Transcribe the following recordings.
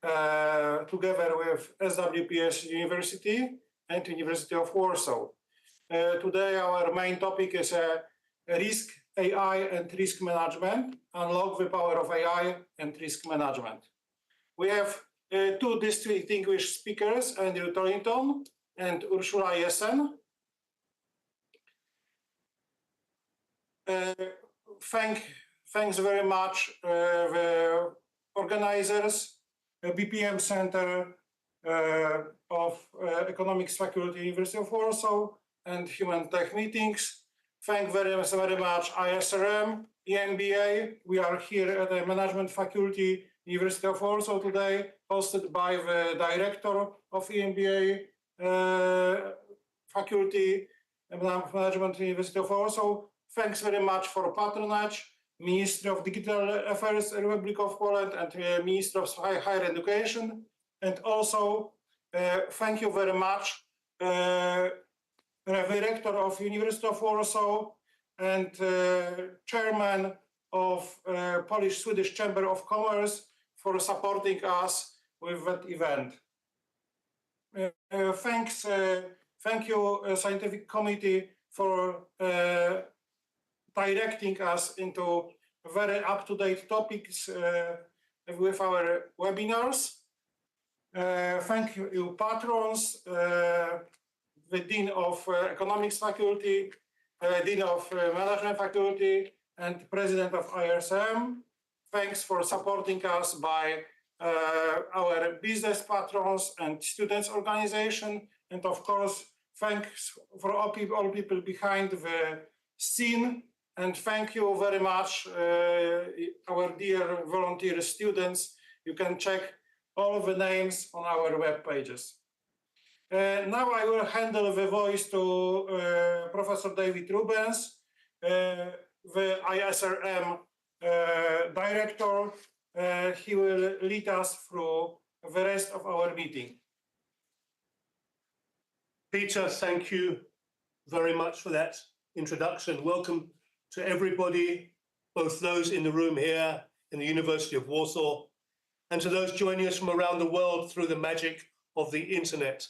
together with SWPS University and University of Warsaw. Today our main topic is risk, AI and risk management, unlock the power of AI and risk management. We have two distinguished speakers, Andrew Tollington and Ursula Jessen. Thanks very much the organizers, BPM Center of Economics Faculty, University of Warsaw, and HumanTech Meetings. Thank very much ISRM, EMBA. We are here at the Management Faculty, University of Warsaw today, hosted by the Director of EMBA Faculty, Management, University of Warsaw. Thanks very much for patronage, Ministry of Digital Affairs, Republic of Poland, and Minister of Higher Education. And also, thank you very much, Director of University of Warsaw and Chairman of Polish-Swedish Chamber of Commerce for supporting us with that event. Thank you, Scientific Committee, for directing us into very up-to-date topics with our webinars. Thank you, patrons, the Dean of Economics Faculty, Dean of Management Faculty, and President of ISM. Thanks for supporting us by our business patrons and students organization. And of course, thanks for all people behind the scene. And thank you very much, our dear volunteer students. You can check all the names on our web pages. Now I will handle the voice to Professor David Rubens, the ISRM Director. He will lead us through the rest of our meeting. Peter, thank you very much for that introduction. Welcome to everybody, both those in the room here in the University of Warsaw, and to those joining us from around the world through the magic of the internet.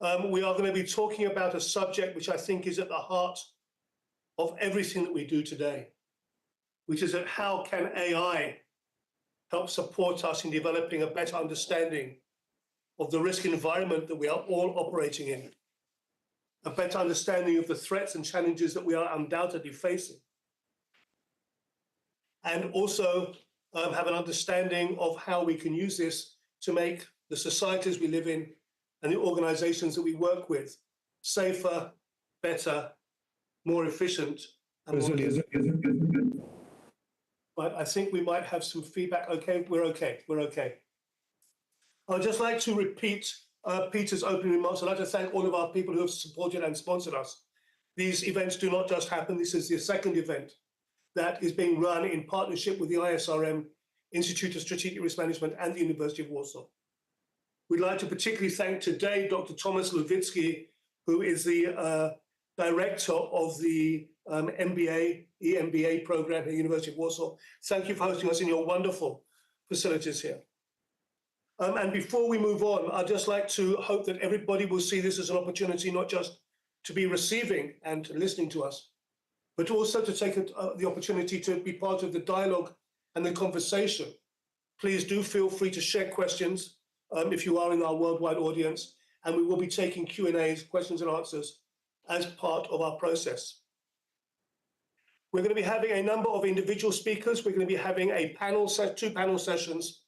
We are going to be talking about a subject which I think is at the heart of everything that we do today, which is that how can AI help support us in developing a better understanding of the risk environment that we are all operating in, a better understanding of the threats and challenges that we are undoubtedly facing, and also have an understanding of how we can use this to make the societies we live in and the organizations that we work with safer, better, more efficient, and more resilient. But I think we might have some feedback. Okay, we're okay. I'd just like to repeat Peter's opening remarks. I'd like to thank all of our people who have supported and sponsored us. These events do not just happen. This is the second event that is being run in partnership with the ISRM, Institute of Strategic Risk Management, and the University of Warsaw. We'd like to particularly thank today Dr. Thomas Lewicki, who is the director of the EMBA program at the University of Warsaw. Thank you for hosting us in your wonderful facilities here. And before we move on, I'd just like to hope that everybody will see this as an opportunity not just to be receiving and listening to us, but also to take the opportunity to be part of the dialogue and the conversation. Please do feel free to share questions if you are in our worldwide audience, and we will be taking Q&As, questions and answers, as part of our process. We're going to be having a number of individual speakers. We're going to be having a two panel sessions,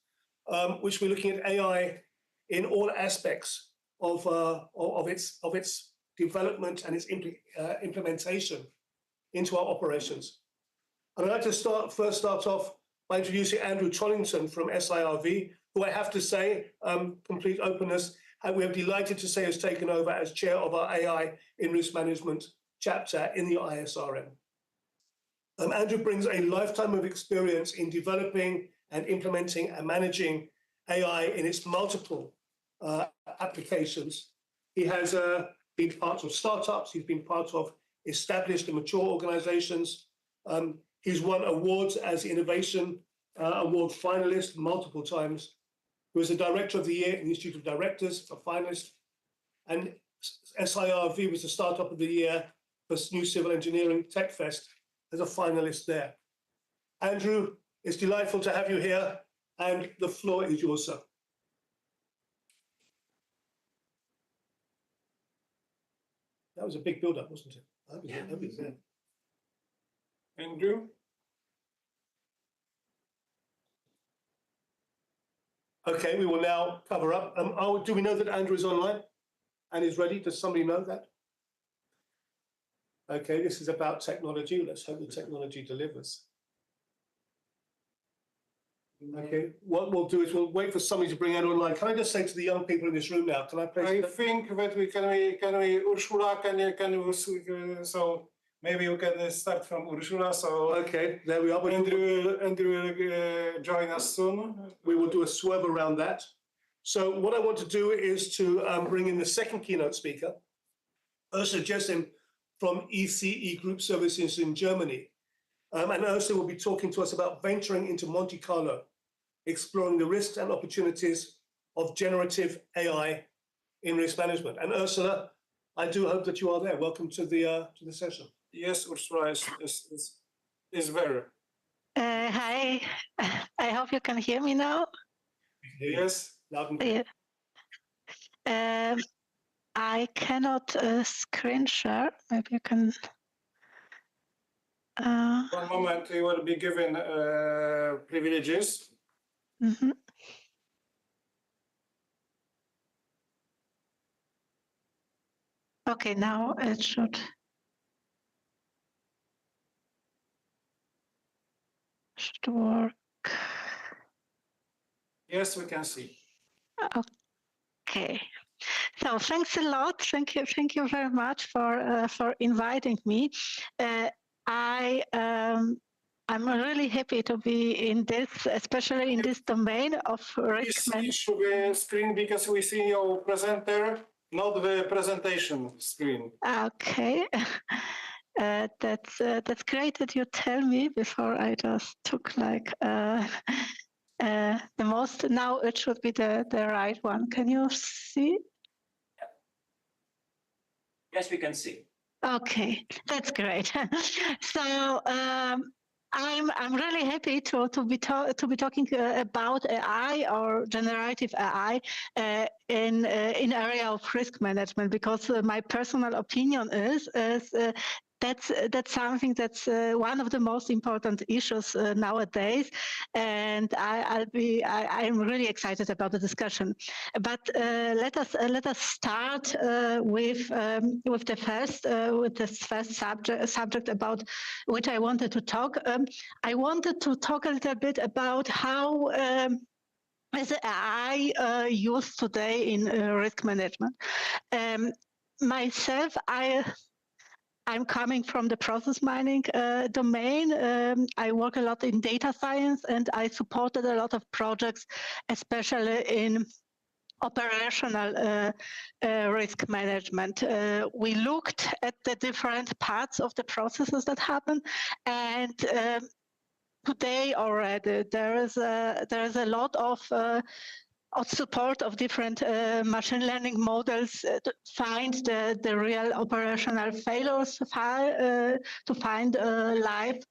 which we're looking at AI in all aspects of its development and its implementation into our operations. And I'd like to first start off by introducing Andrew Tollington from SIRV, who I have to say, complete openness, we are delighted to say has taken over as chair of our AI in risk management chapter in the ISRM. Andrew brings a lifetime of experience in developing and implementing and managing AI in its multiple applications. He has been part of startups, he's been part of established and mature organizations. He's won awards as Innovation Award finalist multiple times. who is the Director of the Year in the Institute of Directors, a finalist, and SIRV was the Startup of the Year for New Civil Engineering Tech Fest as a finalist there. Andrew, it's delightful to have you here, and the floor is yours, sir. That was a big build-up, wasn't it? I was there. Andrew? Okay, we will now cover up. Do we know that Andrew is online and is ready? Does somebody know that? Okay, this is about technology. Let's hope the technology delivers. Okay, what we'll do is we'll wait for somebody to bring Andrew online. Can I just say to the young people in this room now, can I place? I think that we Ursula, so maybe you can start from Ursula. So Okay, there we are. Andrew will join us soon. We will do a swerve around that. So what I want to do is to bring in the second keynote speaker, Ursula Jessim from ECE Group Services in Germany. And Ursula will be talking to us about venturing into Monte Carlo, exploring the risks and opportunities of generative AI in risk management. And Ursula, I do hope that you are there. Welcome to the session. Yes, Ursula is there. Hi, I hope you can hear me now. Yes. Loud and clear. I cannot screen share. Maybe you can. One moment, you will be given privileges. Mhm. Okay, now it should work. Yes, we can see. Okay. So thanks a lot. Thank you very much for inviting me. I'm really happy to be in this, especially in this domain of risk management. Please show the screen because we see your presenter, not the presentation screen. Okay. That's great that you tell me before I just took like the most. Now it should be the right one. Can you see? Yes, we can see. Okay, that's great. So I'm really happy to be talking about AI or generative AI in area of risk management, because my personal opinion is that's something that's one of the most important issues nowadays, and I'm really excited about the discussion. But let us start with this first subject about which I wanted to talk. I wanted to talk a little bit about how is AI used today in risk management. Myself, I'm coming from the process mining domain. I work a lot in data science, and I supported a lot of projects, especially in operational risk management. We looked at the different parts of the processes that happen, and today already there is a lot of support of different machine learning models to find the real operational failures, to find live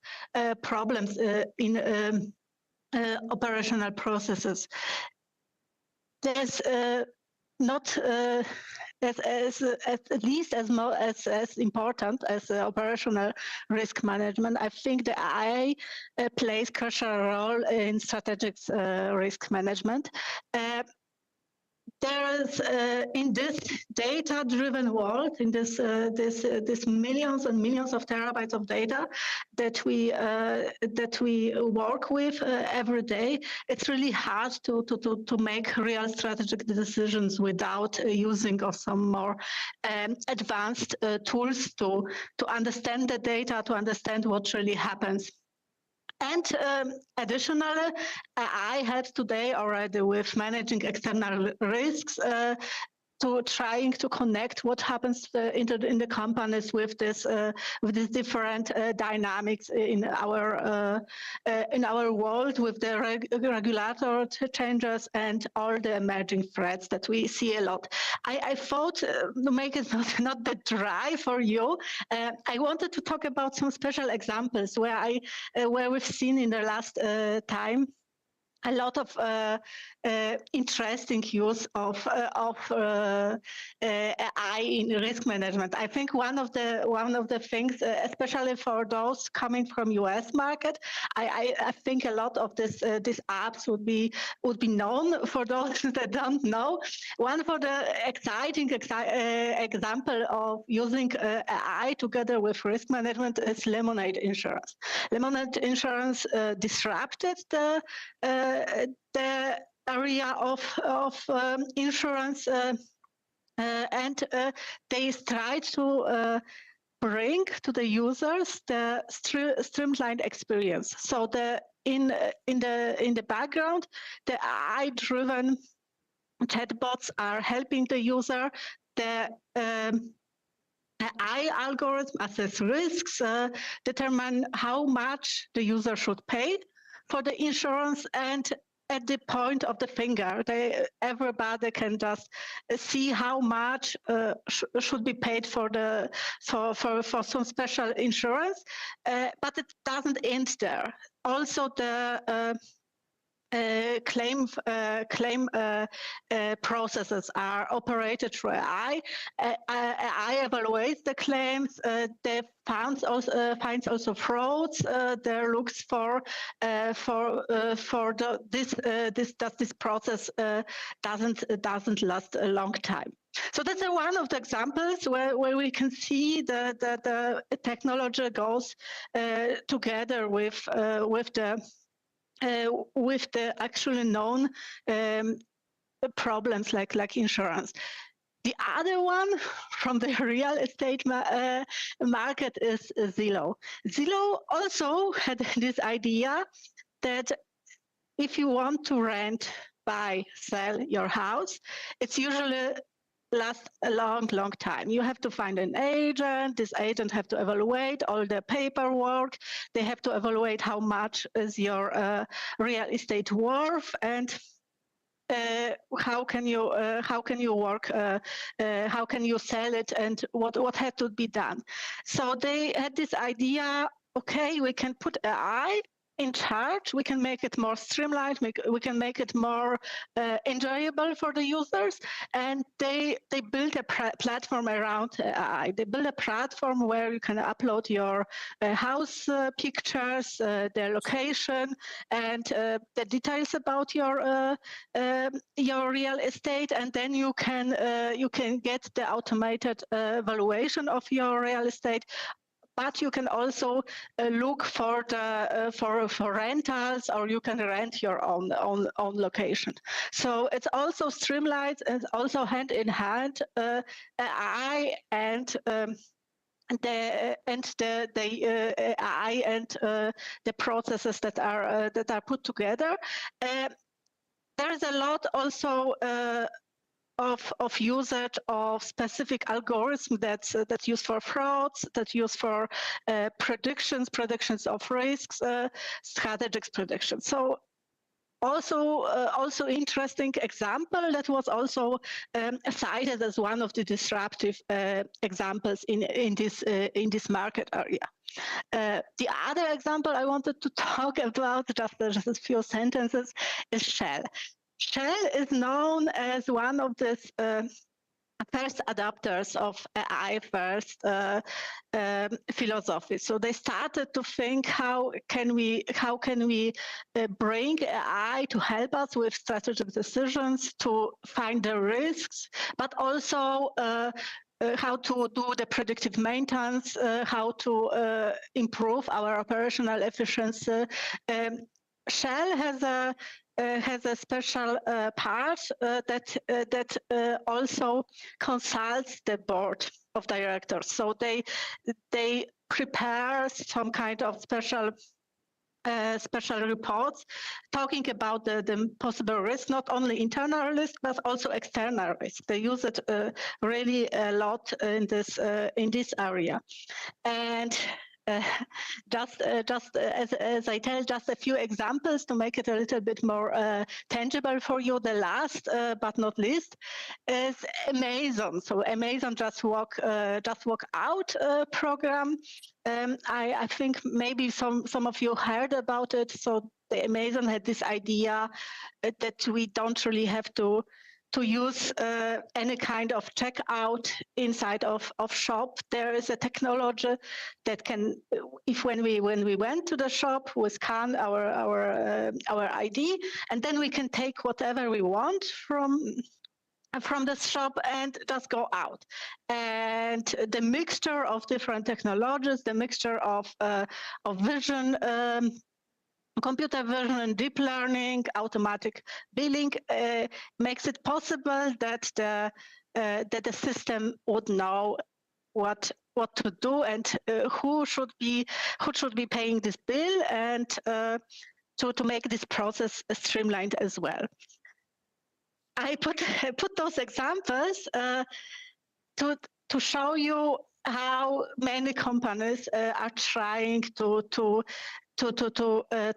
problems in operational processes. There's not at least as important as operational risk management. I think the AI plays a crucial role in strategic risk management. There is in this data-driven world, in this millions and millions of terabytes of data that we work with every day, it's really hard to make real strategic decisions without using of some more advanced tools to understand the data, to understand what really happens. And additionally, I help today already with managing external risks. to trying to connect what happens in the companies with this different dynamics in our world, with the regulatory changes and all the emerging threats that we see a lot. I thought to make it not that dry for you, I wanted to talk about some special examples where we've seen in the last time a lot of interesting use of AI in risk management. I think one of the things, especially for those coming from US market, I think a lot of these apps would be known. For those that don't know, one for the exciting example of using AI together with risk management is Lemonade Insurance. Lemonade Insurance disrupted the area of insurance, and they tried to bring to the users the streamlined experience. So in the background, the AI-driven chatbots are helping the user. The AI algorithm assess risks, determine how much the user should pay for the insurance, and at the point of the finger, everybody can just see how much should be paid for some special insurance, but it doesn't end there. Also, the claim processes are operated through AI. AI evaluates the claims. They finds also frauds. There looks for this process doesn't last a long time. So that's one of the examples where we can see the technology goes together with the actually known problems like insurance. The other one from the real estate market is Zillow. Zillow also had this idea that if you want to rent, buy, sell your house, it's usually lasts a long time. You have to find an agent. This agent have to evaluate all the paperwork. They have to evaluate how much is your real estate worth, and how can you work? How can you sell it? And what had to be done? So they had this idea. Okay, we can put AI in charge. We can make it more streamlined. We can make it more enjoyable for the users. And they built a platform around AI. They built a platform where you can upload your house pictures, their location, and the details about your real estate. And then you can get the automated valuation of your real estate. But you can also look for rentals, or you can rent your own location. So it's also streamlined and also hand in hand AI and the AI and the processes that are put together. There's a lot also of usage of specific algorithms that's used for frauds, that's used for predictions of risks, strategic predictions. So also interesting example that was also cited as one of the disruptive examples in this market area. The other example I wanted to talk about, just a few sentences, is Shell. Shell is known as one of the first adopters of AI first philosophy. So they started to think how can we bring AI to help us with strategic decisions, to find the risks, but also how to do the predictive maintenance, how to improve our operational efficiency. Shell has a special part that also consults the board of directors. So they prepare some kind of special special reports talking about the possible risk, not only internal risk but also external risk. They use it really a lot in this area. And just as I tell, just a few examples to make it a little bit more tangible for you. The last but not least is Amazon. So Amazon Just Walk Out program. I think maybe some of you heard about it. So the Amazon had this idea that we don't really have to use any kind of checkout inside of shop. There is a technology that can, when we went to the shop, we scan our ID, and then we can take whatever we want from the shop and just go out. And the mixture of different technologies, the mixture of vision, computer vision and deep learning, automatic billing, makes it possible that the system would know what to do and who should be paying this bill, and to make this process streamlined as well. I put those examples to show you how many companies are trying to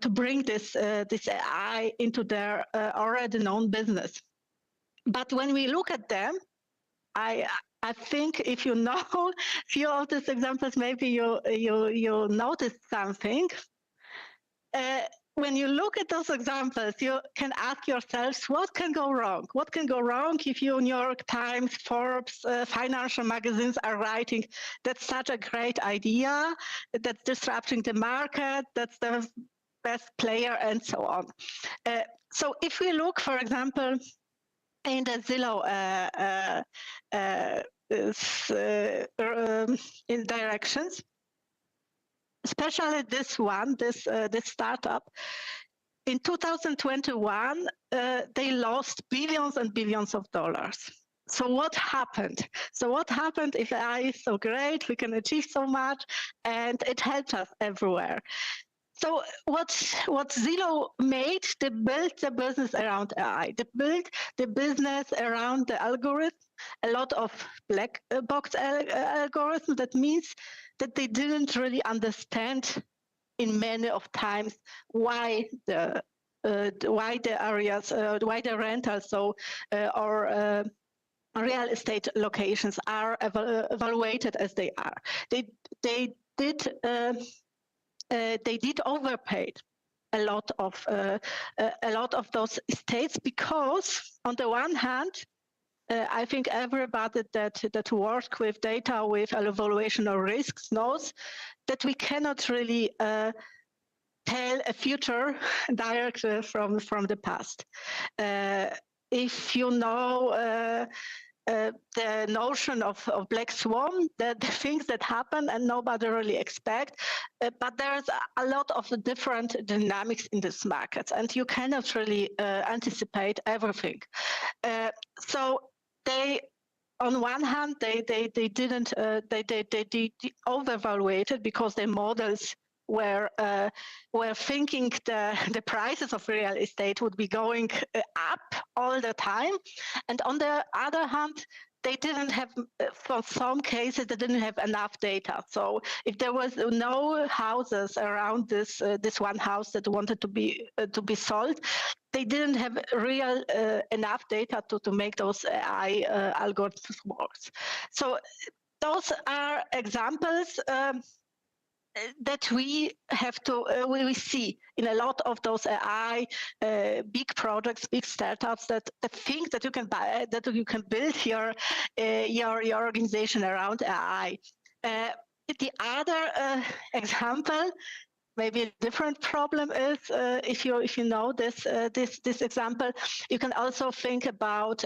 bring this AI into their already known business. But when we look at them, I think if you know a few of these examples, maybe you notice something. When you look at those examples, you can ask yourselves, what can go wrong? What can go wrong if you, New York Times, Forbes, financial magazines are writing, that's such a great idea, that's disrupting the market, that's the best player, and so on. So if we look, for example, in the Zillow in directions, especially this one, this startup, in 2021, they lost billions and billions of dollars. So what happened? So what happened if AI is so great, we can achieve so much, and it helps us everywhere? So what Zillow made, they built the business around AI. They built the business around the algorithm, a lot of black box algorithms. That means that they didn't really understand in many of times why the areas, why the rentals, or real estate locations are evaluated as they are. They did overpaid a lot of those estates, because on the one hand, I think everybody that works with data, with evaluation of risks, knows that we cannot really tell a future directly from the past. If you know the notion of black swan, the things that happen and nobody really expect, but there's a lot of different dynamics in this market, and you cannot really anticipate everything. So they, on one hand, they didn't they overvaluated, because their models were thinking the prices of real estate would be going up all the time, and on the other hand, they didn't have, for some cases, they didn't have enough data. So if there was no houses around this one house that wanted to be sold, they didn't have real enough data to make those AI algorithms work. So those are examples that we have to we see in a lot of those AI big projects, big startups, that think that you can buy, that you can build your organization around AI. The other example, maybe a different problem, is if you know this example, you can also think about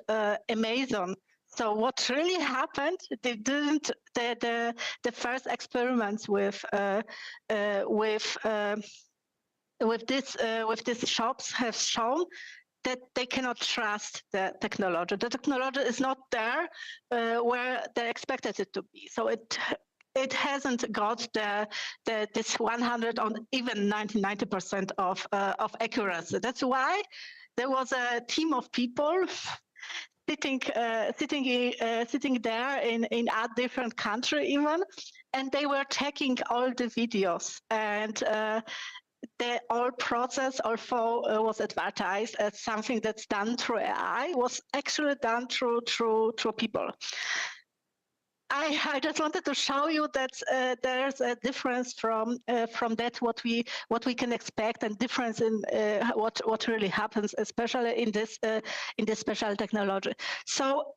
Amazon. So what really happened? They didn't. The first experiments with these shops have shown that they cannot trust the technology. The technology is not there where they expected it to be. So it hasn't got this 100 or even 90% of accuracy. That's why there was a team of people sitting there in a different country even, and they were checking all the videos, and the whole process, although was advertised as something that's done through AI, was actually done through people. I just wanted to show you that there's a difference from that what we can expect, and difference in what really happens, especially in this special technology. So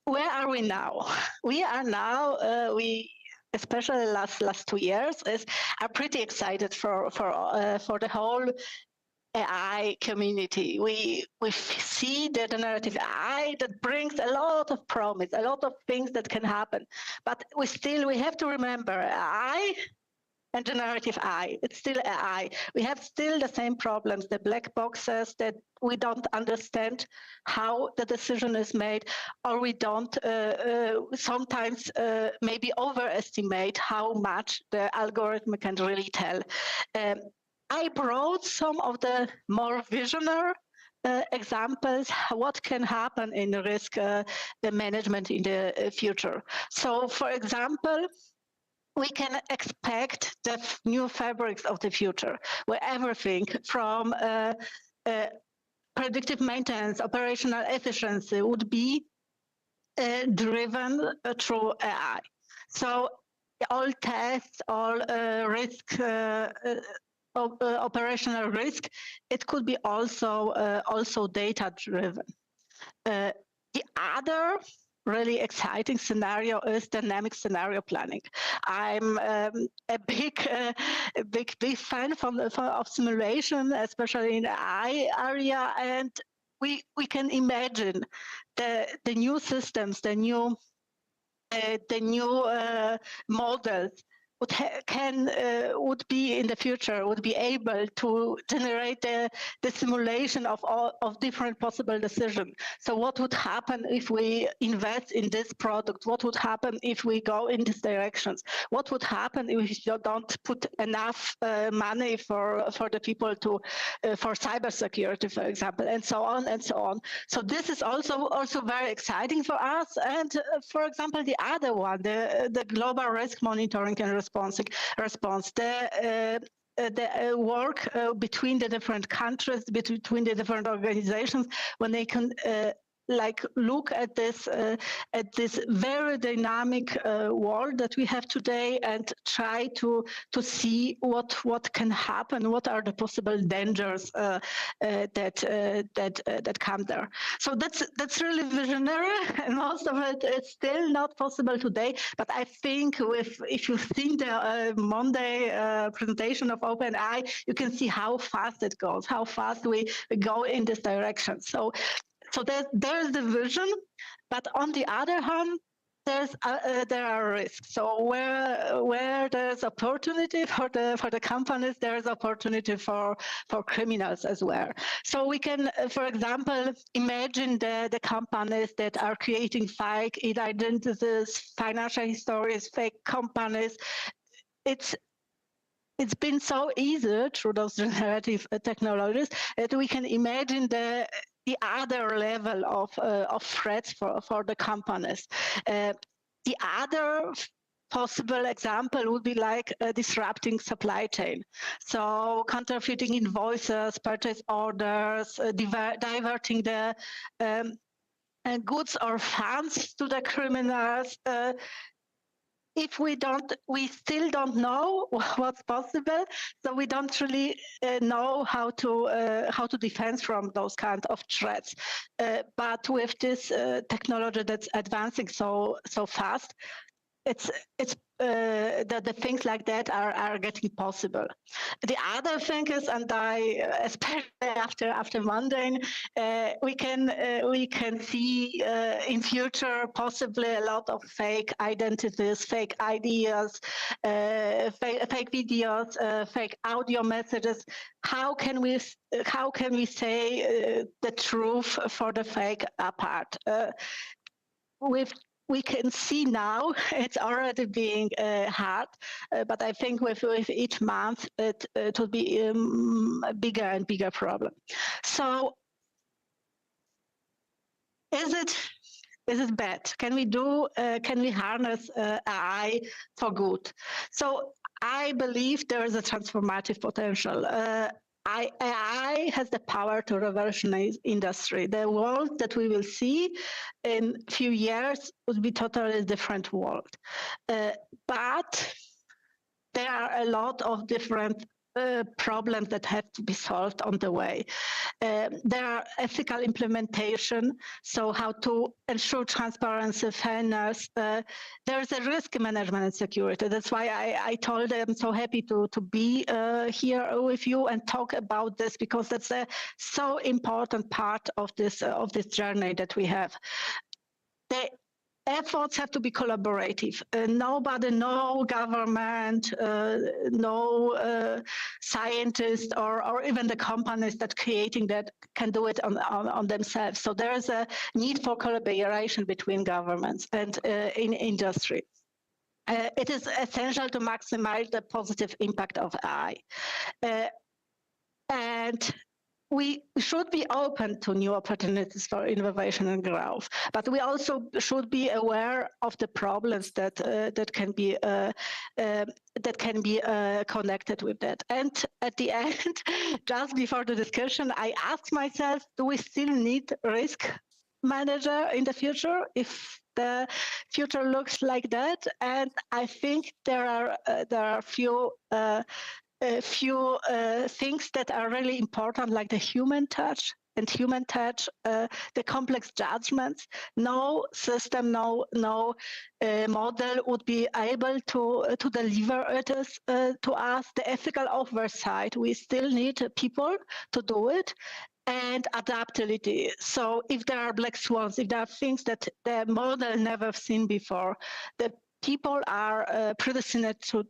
where are we now? We are now especially last 2 years are pretty excited for the whole AI community. We see the generative AI that brings a lot of promise, a lot of things that can happen. But we have to remember AI and generative AI. It's still AI. We have still the same problems, the black boxes, that we don't understand how the decision is made, or we don't sometimes maybe overestimate how much the algorithm can really tell. I brought some of the more visionary examples, what can happen in risk management in the future. So, for example, we can expect the new fabrics of the future, where everything from predictive maintenance, operational efficiency would be driven through AI. So all tests, all risk, operational risk, it could be also data driven. The other really exciting scenario is dynamic scenario planning. I'm a big fan of simulation, especially in the AI area, and we can imagine the new systems, the new models would be in the future, would be able to generate the simulation of different possible decisions. So what would happen if we invest in this product? What would happen if we go in these directions? What would happen if you don't put enough money for the people for cybersecurity, for example, and so on and so on. So this is also very exciting for us. And for example, the other one, the global risk monitoring and response, the work between the different countries, between the different organizations, when they can look at this very dynamic world that we have today, and try to see what can happen, what are the possible dangers that come there. So that's really visionary, and most of it is still not possible today. But I think if you see the Monday presentation of OpenAI, you can see how fast it goes, how fast we go in this direction. So there's the vision, but on the other hand, there are risks. So where there's opportunity for the companies, there is opportunity for criminals as well. So we can, for example, imagine the companies that are creating fake identities, financial histories, fake companies. It's been so easy through those generative technologies that we can imagine the other level of threats for the companies. The other possible example would be like disrupting supply chain. So counterfeiting invoices, purchase orders, diverting the goods or funds to the criminals. If we still don't know what's possible, so we don't really know how to defend from those kind of threats. But with this technology that's advancing so fast, it's the things like that are getting possible. The other thing is, and especially after Monday, we can see in future possibly a lot of fake identities, fake ideas, fake videos, fake audio messages. How can we say the truth for the fake apart? we can see now it's already being hard, but I think with each month it will be a bigger and bigger problem. So is it bad? Can we harness AI for good? So I believe there is a transformative potential. AI has the power to revolutionize industry. The world that we will see in a few years would be totally different world. But there are a lot of different problems that have to be solved on the way. There are ethical implementation, so how to ensure transparency, fairness. There is a risk management and security. That's why I told them I'm so happy to be here with you and talk about this, because that's a so important part of this journey that we have. The efforts have to be collaborative. Nobody, no government, no scientist, or even the companies that creating that can do it on themselves. So there is a need for collaboration between governments and in industry. It is essential to maximize the positive impact of AI. And we should be open to new opportunities for innovation and growth, but we also should be aware of the problems that can be connected with that. And at the end, just before the discussion, I asked myself, do we still need risk manager in the future if the future looks like that? And I think there are a few things that are really important, like the human touch. And human touch, the complex judgments. No system, no model would be able to deliver it to us. The ethical oversight, we still need people to do it. And adaptability. So if there are black swans, if there are things that the model never seen before, the people are predestined to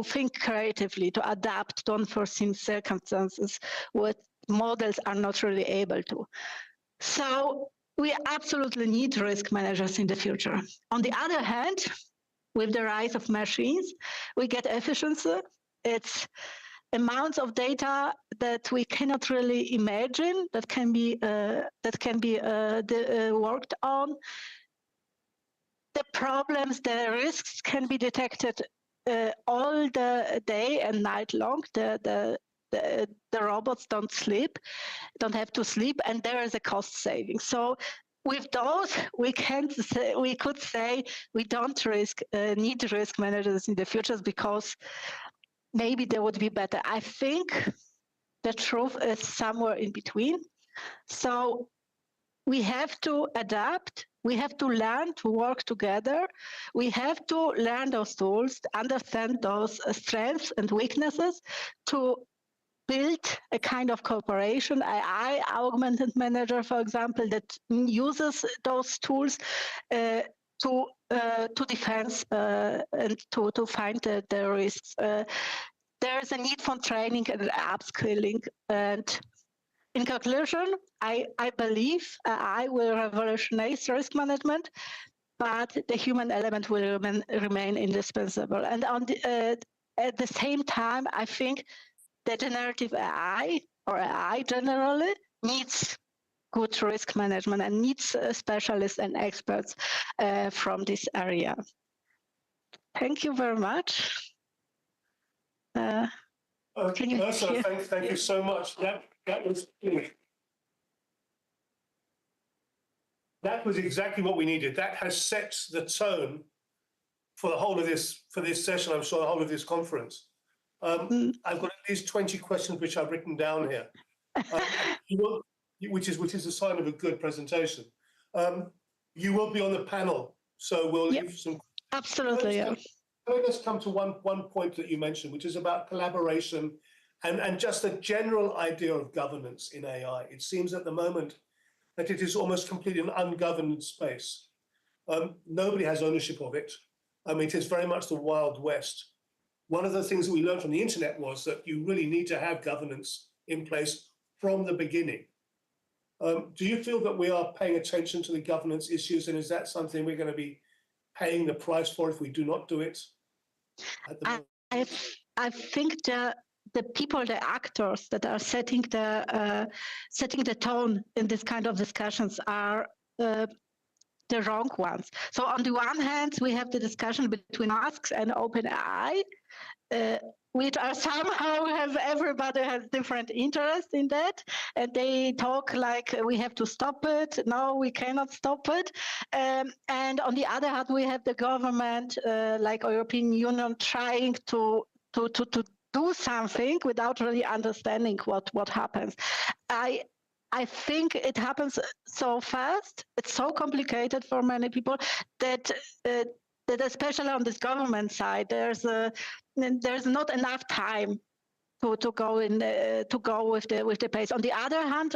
think creatively, to adapt to unforeseen circumstances, what models are not really able to. So we absolutely need risk managers in the future. On the other hand, with the rise of machines, we get efficiency. It's amounts of data that we cannot really imagine that can be worked on. The problems, the risks can be detected all the day and night long. The robots don't have to sleep, and there is a cost saving. So with those, we could say we don't need risk managers in the future, because maybe they would be better. I think the truth is somewhere in between. So we have to adapt. We have to learn to work together. We have to learn those tools, understand those strengths and weaknesses, to build a kind of cooperation. AI augmented manager, for example, that uses those tools to defense and to find the risks. There is a need for training and upskilling. And in conclusion, I believe AI will revolutionize risk management, but the human element will remain indispensable. And at the same time, I think the generative AI, or AI generally, needs good risk management and needs specialists and experts from this area. Thank you very much. Ursula, thank you so much. That was exactly what we needed. That has set the tone for the whole of this session. I'm sure the whole of this conference. I've got at least 20 questions which I've written down here, which is a sign of a good presentation. You will be on the panel, so we'll leave some. Absolutely, yeah. Let's come to one point that you mentioned, which is about collaboration and just a general idea of governance in AI. It seems at the moment that it is almost completely an ungoverned space. Nobody has ownership of it. I mean, it is very much the Wild West. One of the things that we learned from the internet was that you really need to have governance in place from the beginning. Do you feel that we are paying attention to the governance issues, and is that something we're going to be paying the price for if we do not do it at the moment? I think the people, the actors that are setting the tone in this kind of discussions are the wrong ones. So on the one hand, we have the discussion between masks and OpenAI, which are somehow everybody has different interest in that, and they talk like we have to stop it. No, we cannot stop it. And on the other hand, we have the government, like European Union, trying to do something without really understanding what happens. I think it happens so fast. It's so complicated for many people that especially on this government side, there's not enough time to go with the pace. On the other hand,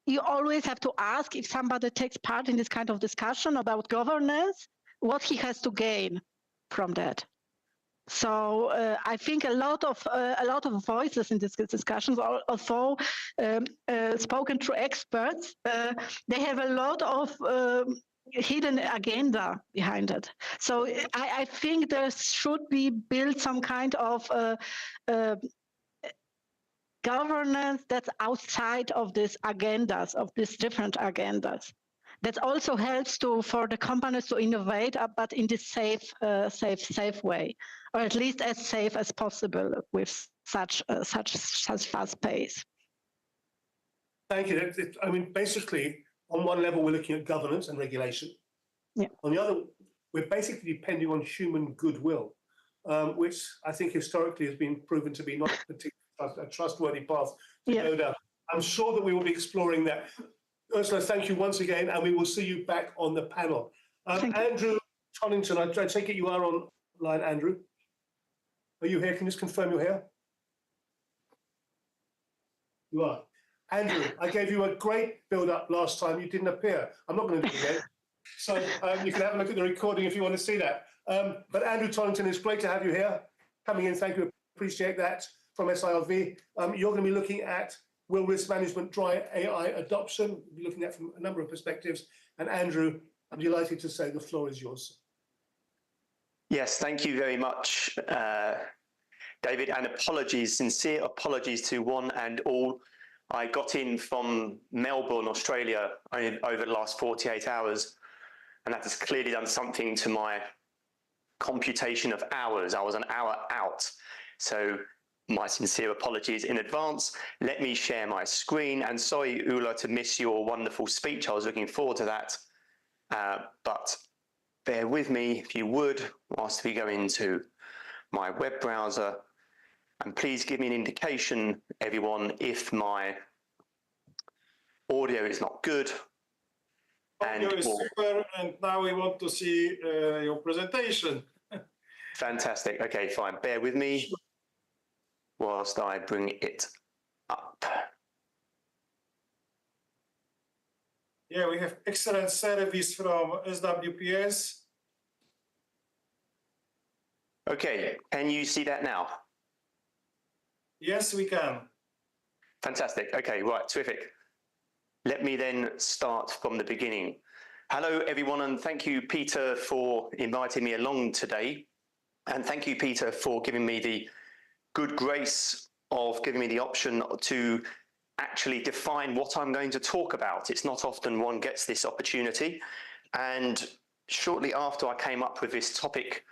you always have to ask if somebody takes part in this kind of discussion about governance, what he has to gain from that. So I think a lot of voices in these discussions, although spoken through experts, they have a lot of hidden agenda behind it. So I think there should be built some kind of governance that's outside of these agendas, of these different agendas. That also helps for the companies to innovate, but in this safe way, or at least as safe as possible with such fast pace. Thank you. I mean, basically, on one level, we're looking at governance and regulation. Yeah. On the other, we're basically depending on human goodwill, which I think historically has been proven to be not particularly a trustworthy path to go down. I'm sure that we will be exploring that. Ursula, thank you once again, and we will see you back on the panel. Andrew Tollington, I take it you are online, Andrew. Are you here? Can you just confirm you're here? You are. Andrew, I gave you a great build-up last time. You didn't appear. I'm not going to do it again. So you can have a look at the recording if you want to see that. But Andrew Tollington, it's great to have you here. Coming in, thank you. Appreciate that from SIRV. You're going to be looking at will risk management drive AI adoption? We'll be looking at from a number of perspectives. And Andrew, I'm delighted to say the floor is yours. Yes, thank you very much, David, and apologies, sincere apologies to one and all. I got in from Melbourne, Australia, over the last 48 hours, and that has clearly done something to my computation of hours. I was an hour out, so my sincere apologies in advance. Let me share my screen, and sorry, Ula, to miss your wonderful speech. I was looking forward to that, but bear with me, if you would, whilst we go into my web browser. And please give me an indication, everyone, if my audio is not good. Audio is super, and now we want to see your presentation. Fantastic. Okay, fine. Bear with me whilst I bring it up. Yeah, we have excellent service from SWPS. Okay, can you see that now? Yes, we can. Fantastic. Okay, right, terrific. Let me then start from the beginning. Hello, everyone, and thank you, Peter, for inviting me along today. And thank you, Peter, for giving me the good grace of giving me the option to actually define what I'm going to talk about. It's not often one gets this opportunity. And shortly after I came up with this topic,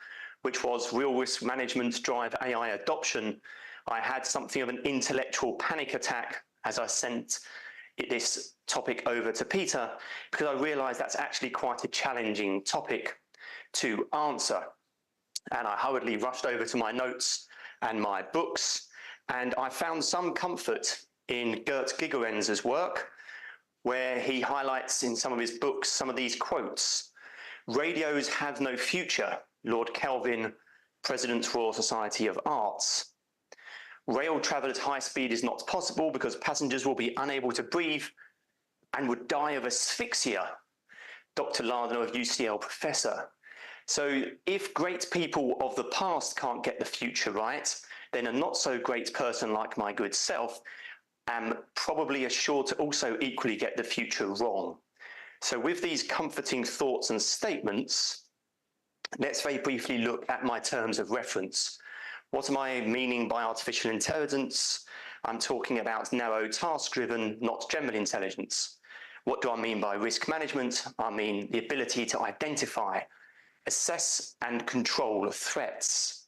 which was real risk management drive AI adoption, I had something of an intellectual panic attack as I sent this topic over to Peter, because I realized that's actually quite a challenging topic to answer. And I hurriedly rushed over to my notes and my books, and I found some comfort in Gert Gigerenz's work, where he highlights in some of his books some of these quotes. "Radios have no future," Lord Kelvin, President, Royal Society of Arts. "Rail travel at high speed is not possible because passengers will be unable to breathe and would die of asphyxia," Dr. Lardner of UCL professor. So if great people of the past can't get the future right, then a not so great person like my good self am probably assured to also equally get the future wrong. So with these comforting thoughts and statements, let's very briefly look at my terms of reference. What am I meaning by artificial intelligence? I'm talking about narrow task-driven, not general intelligence. What do I mean by risk management? I mean the ability to identify, assess and control threats.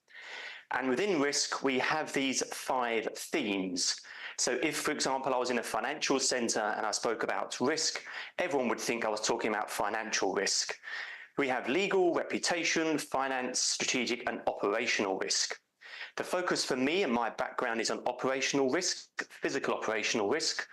And within risk, we have these 5 themes. So if, for example, I was in a financial center and I spoke about risk, everyone would think I was talking about financial risk. We have legal, reputation, finance, strategic and operational risk. The focus for me and my background is on operational risk, physical operational risk.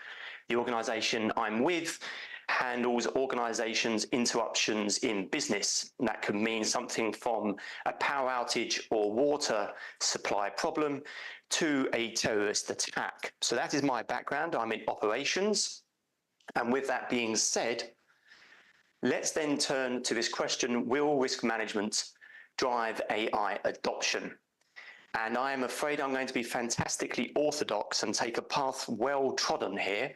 The organization I'm with handles organizations' interruptions in business. And that could mean something from a power outage or water supply problem to a terrorist attack. So that is my background. I'm in operations. And with that being said, let's then turn to this question: will risk management drive AI adoption? And I am afraid I'm going to be fantastically orthodox and take a path well trodden here.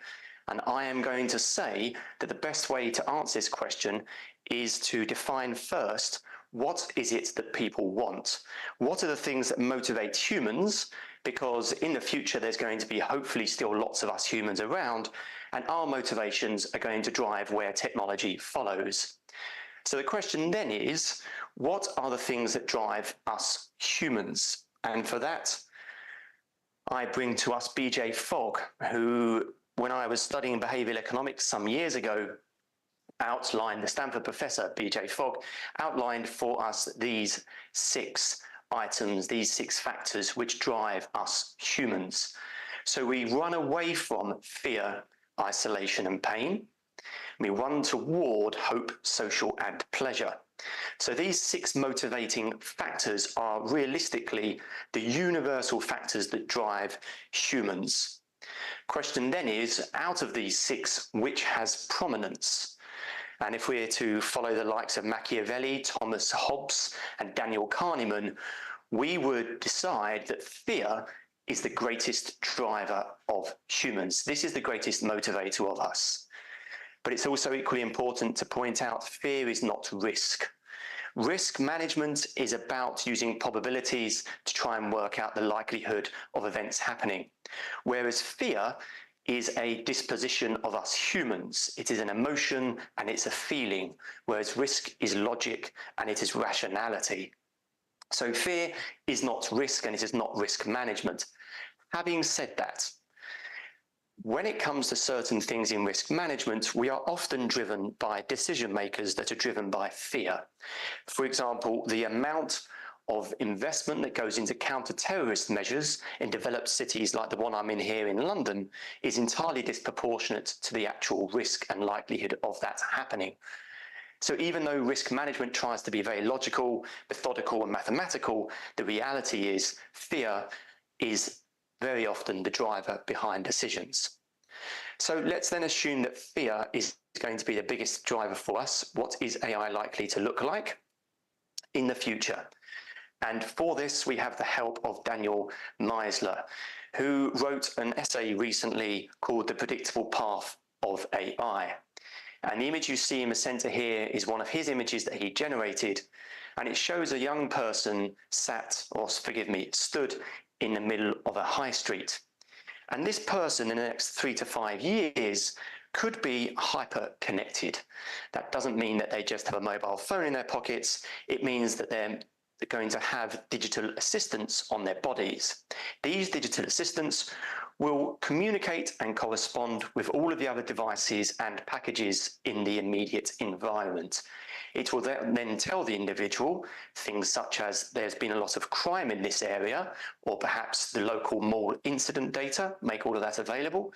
And I am going to say that the best way to answer this question is to define first, what is it that people want? What are the things that motivate humans? Because in the future, there's going to be hopefully still lots of us humans around, and our motivations are going to drive where technology follows. So the question then is, what are the things that drive us humans? And for that, I bring to us BJ Fogg, who, when I was studying behavioral economics some years ago, outlined, the Stanford professor, BJ Fogg, outlined for us these 6 items, these 6 factors which drive us humans. So we run away from fear, isolation and pain. We run toward hope, social and pleasure. So these 6 motivating factors are realistically the universal factors that drive humans. Question then is, out of these 6, which has prominence? And if we're to follow the likes of Machiavelli, Thomas Hobbes and Daniel Kahneman, we would decide that fear is the greatest driver of humans. This is the greatest motivator of us. But it's also equally important to point out fear is not risk. Risk management is about using probabilities to try and work out the likelihood of events happening, whereas fear is a disposition of us humans. It is an emotion and it's a feeling, whereas risk is logic and it is rationality. So fear is not risk and it is not risk management. Having said that, when it comes to certain things in risk management, we are often driven by decision makers that are driven by fear. For example, the amount of investment that goes into counter-terrorist measures in developed cities like the one I'm in here in London is entirely disproportionate to the actual risk and likelihood of that happening. So even though risk management tries to be very logical, methodical and mathematical, the reality is fear is very often the driver behind decisions. So let's then assume that fear is going to be the biggest driver for us. What is AI likely to look like in the future? And for this, we have the help of Daniel Meisler, who wrote an essay recently called The Predictable Path of AI. And the image you see in the center here is one of his images that he generated. And it shows a young person stood in the middle of a high street. And this person in the next 3 to 5 years could be hyper connected. That doesn't mean that they just have a mobile phone in their pockets. It means that they're going to have digital assistants on their bodies. These digital assistants will communicate and correspond with all of the other devices and packages in the immediate environment. It will then tell the individual things such as there's been a lot of crime in this area, or perhaps the local mall incident data, make all of that available.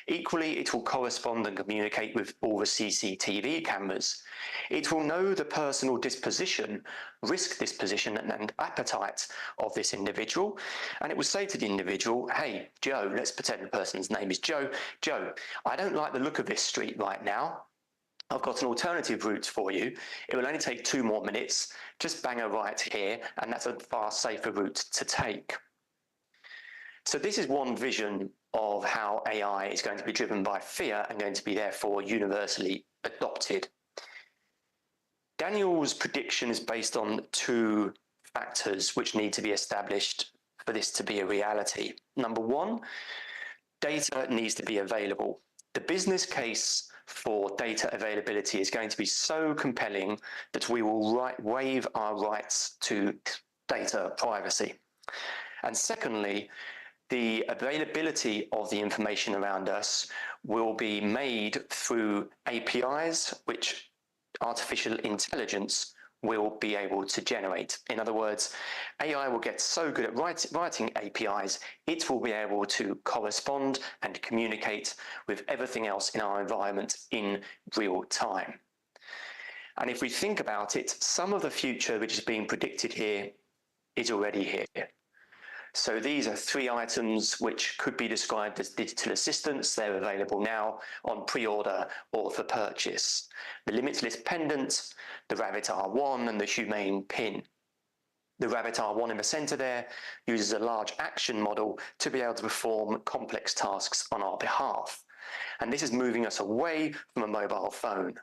Equally, it will correspond and communicate with all the CCTV cameras. It will know the personal disposition, risk disposition and appetite of this individual. And it will say to the individual, hey, Joe, let's pretend the person's name is Joe. Joe, I don't like the look of this street right now. I've got an alternative route for you. It will only take 2 more minutes. Just bang a right here, and that's a far safer route to take. So this is one vision of how AI is going to be driven by fear and going to be therefore universally adopted. Daniel's prediction is based on two factors which need to be established for this to be a reality. Number one, data needs to be available. The business case for data availability is going to be so compelling that we will waive our rights to data privacy. And secondly, the availability of the information around us will be made through APIs, which artificial intelligence will be able to generate. In other words, AI will get so good at writing APIs, it will be able to correspond and communicate with everything else in our environment in real time. And if we think about it, some of the future which is being predicted here is already here. So these are three items which could be described as digital assistants. They're available now on pre-order or for purchase. The limitless pendant, the Rabbit R1 and the Humane pin. The Rabbit R1 in the center there uses a large action model to be able to perform complex tasks on our behalf. And this is moving us away from a mobile phone.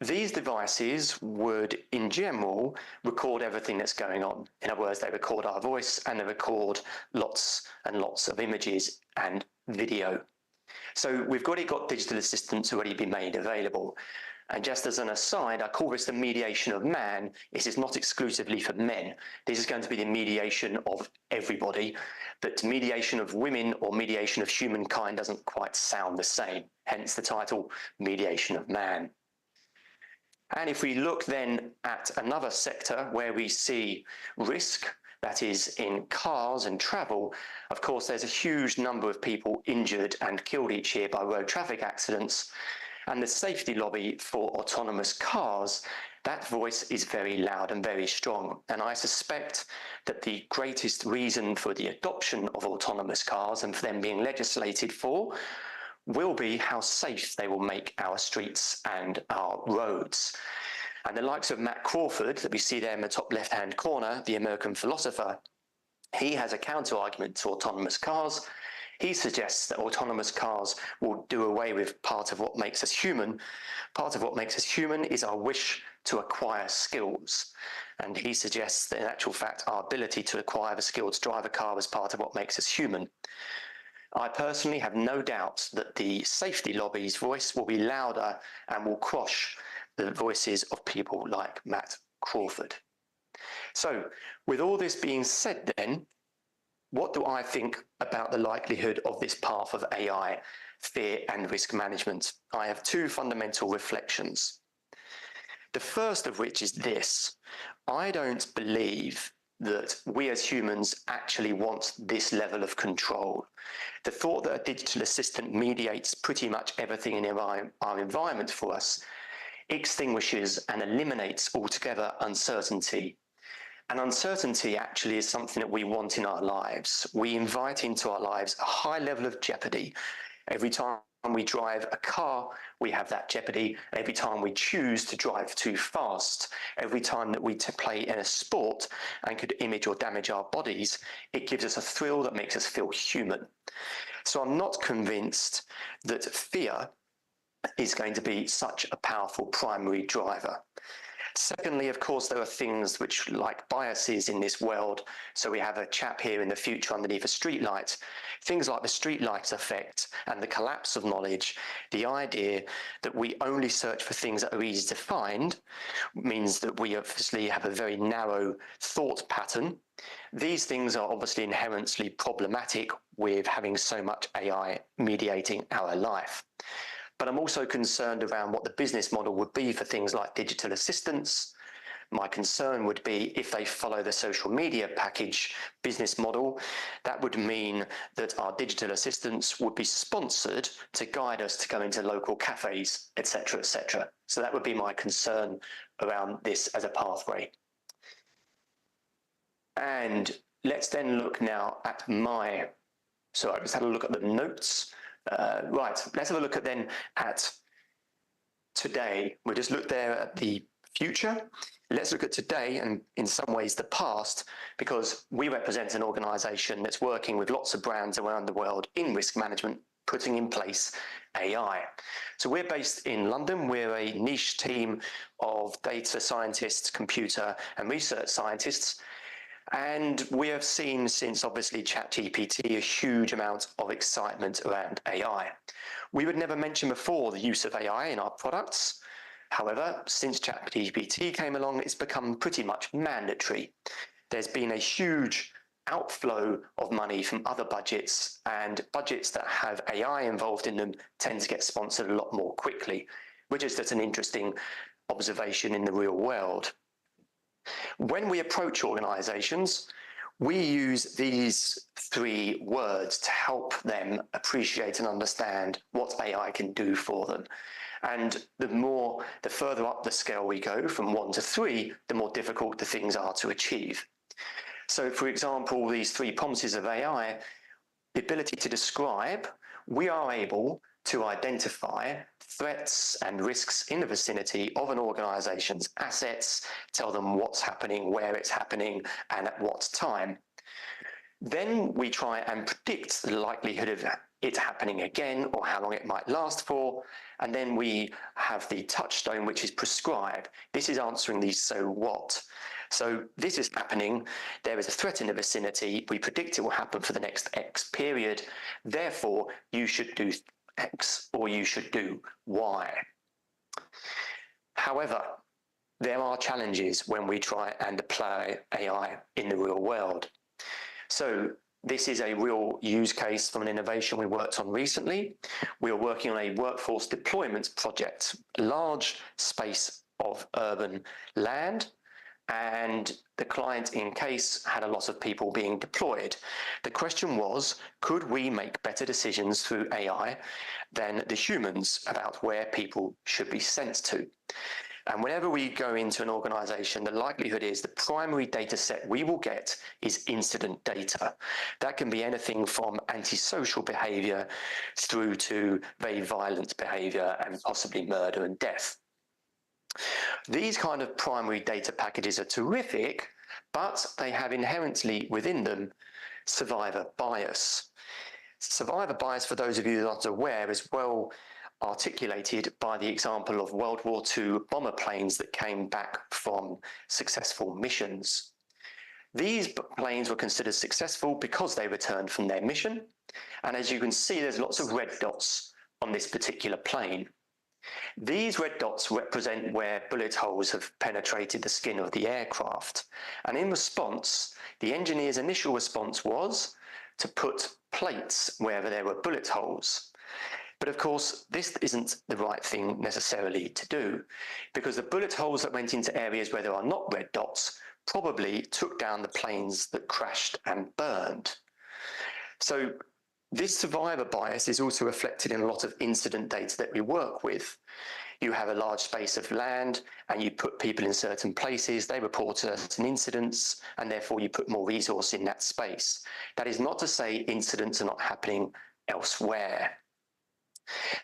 These devices would, in general, record everything that's going on. In other words, they record our voice and they record lots and lots of images and video. So we've already got digital assistants already been made available. And just as an aside, I call this the mediation of man. This is not exclusively for men. This is going to be the mediation of everybody. But mediation of women or mediation of humankind doesn't quite sound the same. Hence the title, Mediation of Man. And if we look then at another sector where we see risk, that is in cars and travel, of course, there's a huge number of people injured and killed each year by road traffic accidents. And the safety lobby for autonomous cars, that voice is very loud and very strong. And I suspect that the greatest reason for the adoption of autonomous cars and for them being legislated for will be how safe they will make our streets and our roads. And the likes of Matt Crawford that we see there in the top left-hand corner, the American philosopher, he has a counter-argument to autonomous cars. He suggests that autonomous cars will do away with part of what makes us human. Part of what makes us human is our wish to acquire skills. And he suggests that in actual fact, our ability to acquire the skill to drive a car is part of what makes us human. I personally have no doubt that the safety lobby's voice will be louder and will quash the voices of people like Matt Crawford. So, with all this being said then, what do I think about the likelihood of this path of AI, fear and risk management? I have two fundamental reflections. The first of which is this: I don't believe that we as humans actually want this level of control. The thought that a digital assistant mediates pretty much everything in our environment for us extinguishes and eliminates altogether uncertainty. And uncertainty actually is something that we want in our lives. We invite into our lives a high level of jeopardy. Every time we drive a car, we have that jeopardy. Every time we choose to drive too fast, every time that we play in a sport and could image or damage our bodies, it gives us a thrill that makes us feel human. So I'm not convinced that fear is going to be such a powerful primary driver. Secondly, of course, there are things which, like biases in this world. So we have a chap here in the future underneath a streetlight. Things like the streetlight effect and the collapse of knowledge, the idea that we only search for things that are easy to find, means that we obviously have a very narrow thought pattern. These things are obviously inherently problematic with having so much AI mediating our life. But I'm also concerned around what the business model would be for things like digital assistants. My concern would be if they follow the social media package business model, that would mean that our digital assistants would be sponsored to guide us to go into local cafes, etc., etc. So that would be my concern around this as a pathway. And let's then look now at so I just had a look at the notes. Right, let's have a look at today. We just looked there at the future. Let's look at today and in some ways the past, because we represent an organization that's working with lots of brands around the world in risk management, putting in place AI. So we're based in London. We're a niche team of data scientists, computer and research scientists. And we have seen since obviously ChatGPT a huge amount of excitement around AI. We would never mention before the use of AI in our products. However, since ChatGPT came along, it's become pretty much mandatory. There's been a huge outflow of money from other budgets, and budgets that have AI involved in them tend to get sponsored a lot more quickly, which is just an interesting observation in the real world. When we approach organizations, we use these 3 words to help them appreciate and understand what AI can do for them. And the further up the scale we go from 1 to 3, the more difficult the things are to achieve. So for example, these 3 promises of AI, the ability to describe, we are able to identify threats and risks in the vicinity of an organization's assets, tell them what's happening, where it's happening, and at what time. Then we try and predict the likelihood of it happening again or how long it might last for. And then we have the touchstone, which is prescribe. This is answering the so what. So this is happening. There is a threat in the vicinity. We predict it will happen for the next X period. Therefore, you should do X or you should do Y. However, there are challenges when we try and apply AI in the real world. So this is a real use case from an innovation we worked on recently. We are working on a workforce deployment project, a large space of urban land, and the client in case had a lot of people being deployed. The question was, could we make better decisions through AI than the humans about where people should be sent to? And whenever we go into an organization, the likelihood is the primary data set we will get is incident data. That can be anything from antisocial behavior through to very violent behavior and possibly murder and death. These kind of primary data packages are terrific, but they have inherently within them survivor bias. Survivor bias, for those of you that are not aware, is well articulated by the example of World War II bomber planes that came back from successful missions. These planes were considered successful because they returned from their mission. And as you can see, there's lots of red dots on this particular plane. These red dots represent where bullet holes have penetrated the skin of the aircraft. And in response, the engineer's initial response was to put plates wherever there were bullet holes. But of course, this isn't the right thing necessarily to do, because the bullet holes that went into areas where there are not red dots probably took down the planes that crashed and burned. So this survivor bias is also reflected in a lot of incident data that we work with. You have a large space of land and you put people in certain places, they report certain incidents, and therefore you put more resource in that space. That is not to say incidents are not happening elsewhere.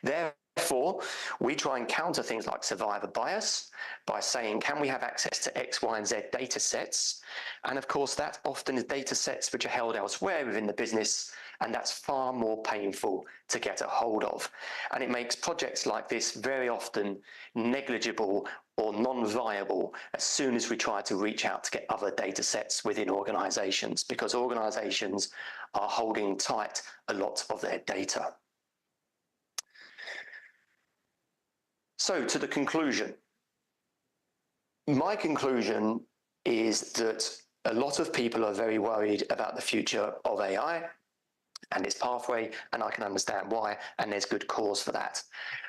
Therefore, we try and counter things like survivor bias by saying, can we have access to X, Y, and Z data sets? And of course, that often is data sets which are held elsewhere within the business, and that's far more painful to get a hold of. And it makes projects like this very often negligible or non-viable as soon as we try to reach out to get other data sets within organizations, because organizations are holding tight a lot of their data. So to the conclusion. My conclusion is that a lot of people are very worried about the future of AI and its pathway, and I can understand why, and there's good cause for that.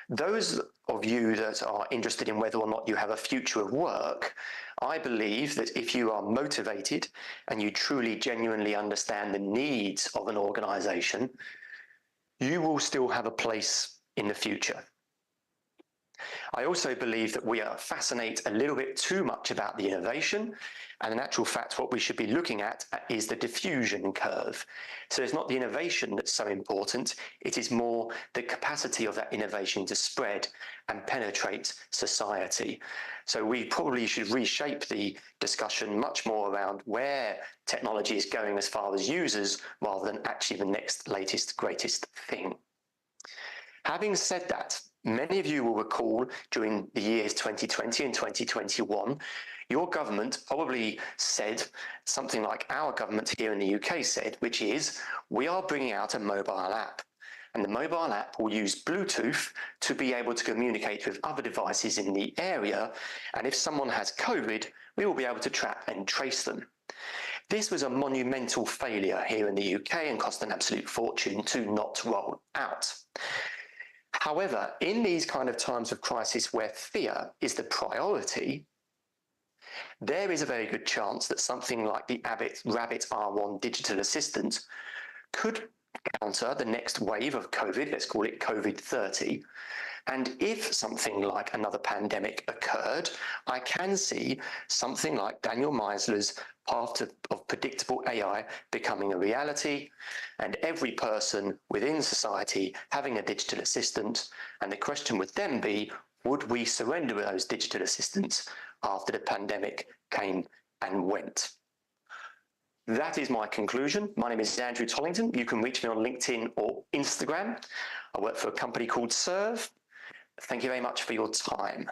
Those of you that are interested in whether or not you have a future of work, I believe that if you are motivated and you truly genuinely understand the needs of an organization, you will still have a place in the future. I also believe that we are fascinate a little bit too much about the innovation, and in actual fact, what we should be looking at is the diffusion curve. So it's not the innovation that's so important, it is more the capacity of that innovation to spread and penetrate society. So we probably should reshape the discussion much more around where technology is going as far as users, rather than actually the next latest, greatest thing. Having said that, many of you will recall during the years 2020 and 2021, your government probably said something like our government here in the UK said, which is, we are bringing out a mobile app. And the mobile app will use Bluetooth to be able to communicate with other devices in the area. And if someone has COVID, we will be able to track and trace them. This was a monumental failure here in the UK and cost an absolute fortune to not roll out. However, in these kind of times of crisis where fear is the priority, there is a very good chance that something like the Rabbit R1 digital assistant could counter the next wave of COVID, let's call it COVID-30. And if something like another pandemic occurred, I can see something like Daniel Meisler's path of predictable AI becoming a reality, and every person within society having a digital assistant. And the question would then be, would we surrender those digital assistants after the pandemic came and went? That is my conclusion. My name is Andrew Tollington. You can reach me on LinkedIn or Instagram. I work for a company called Serve. Thank you very much for your time.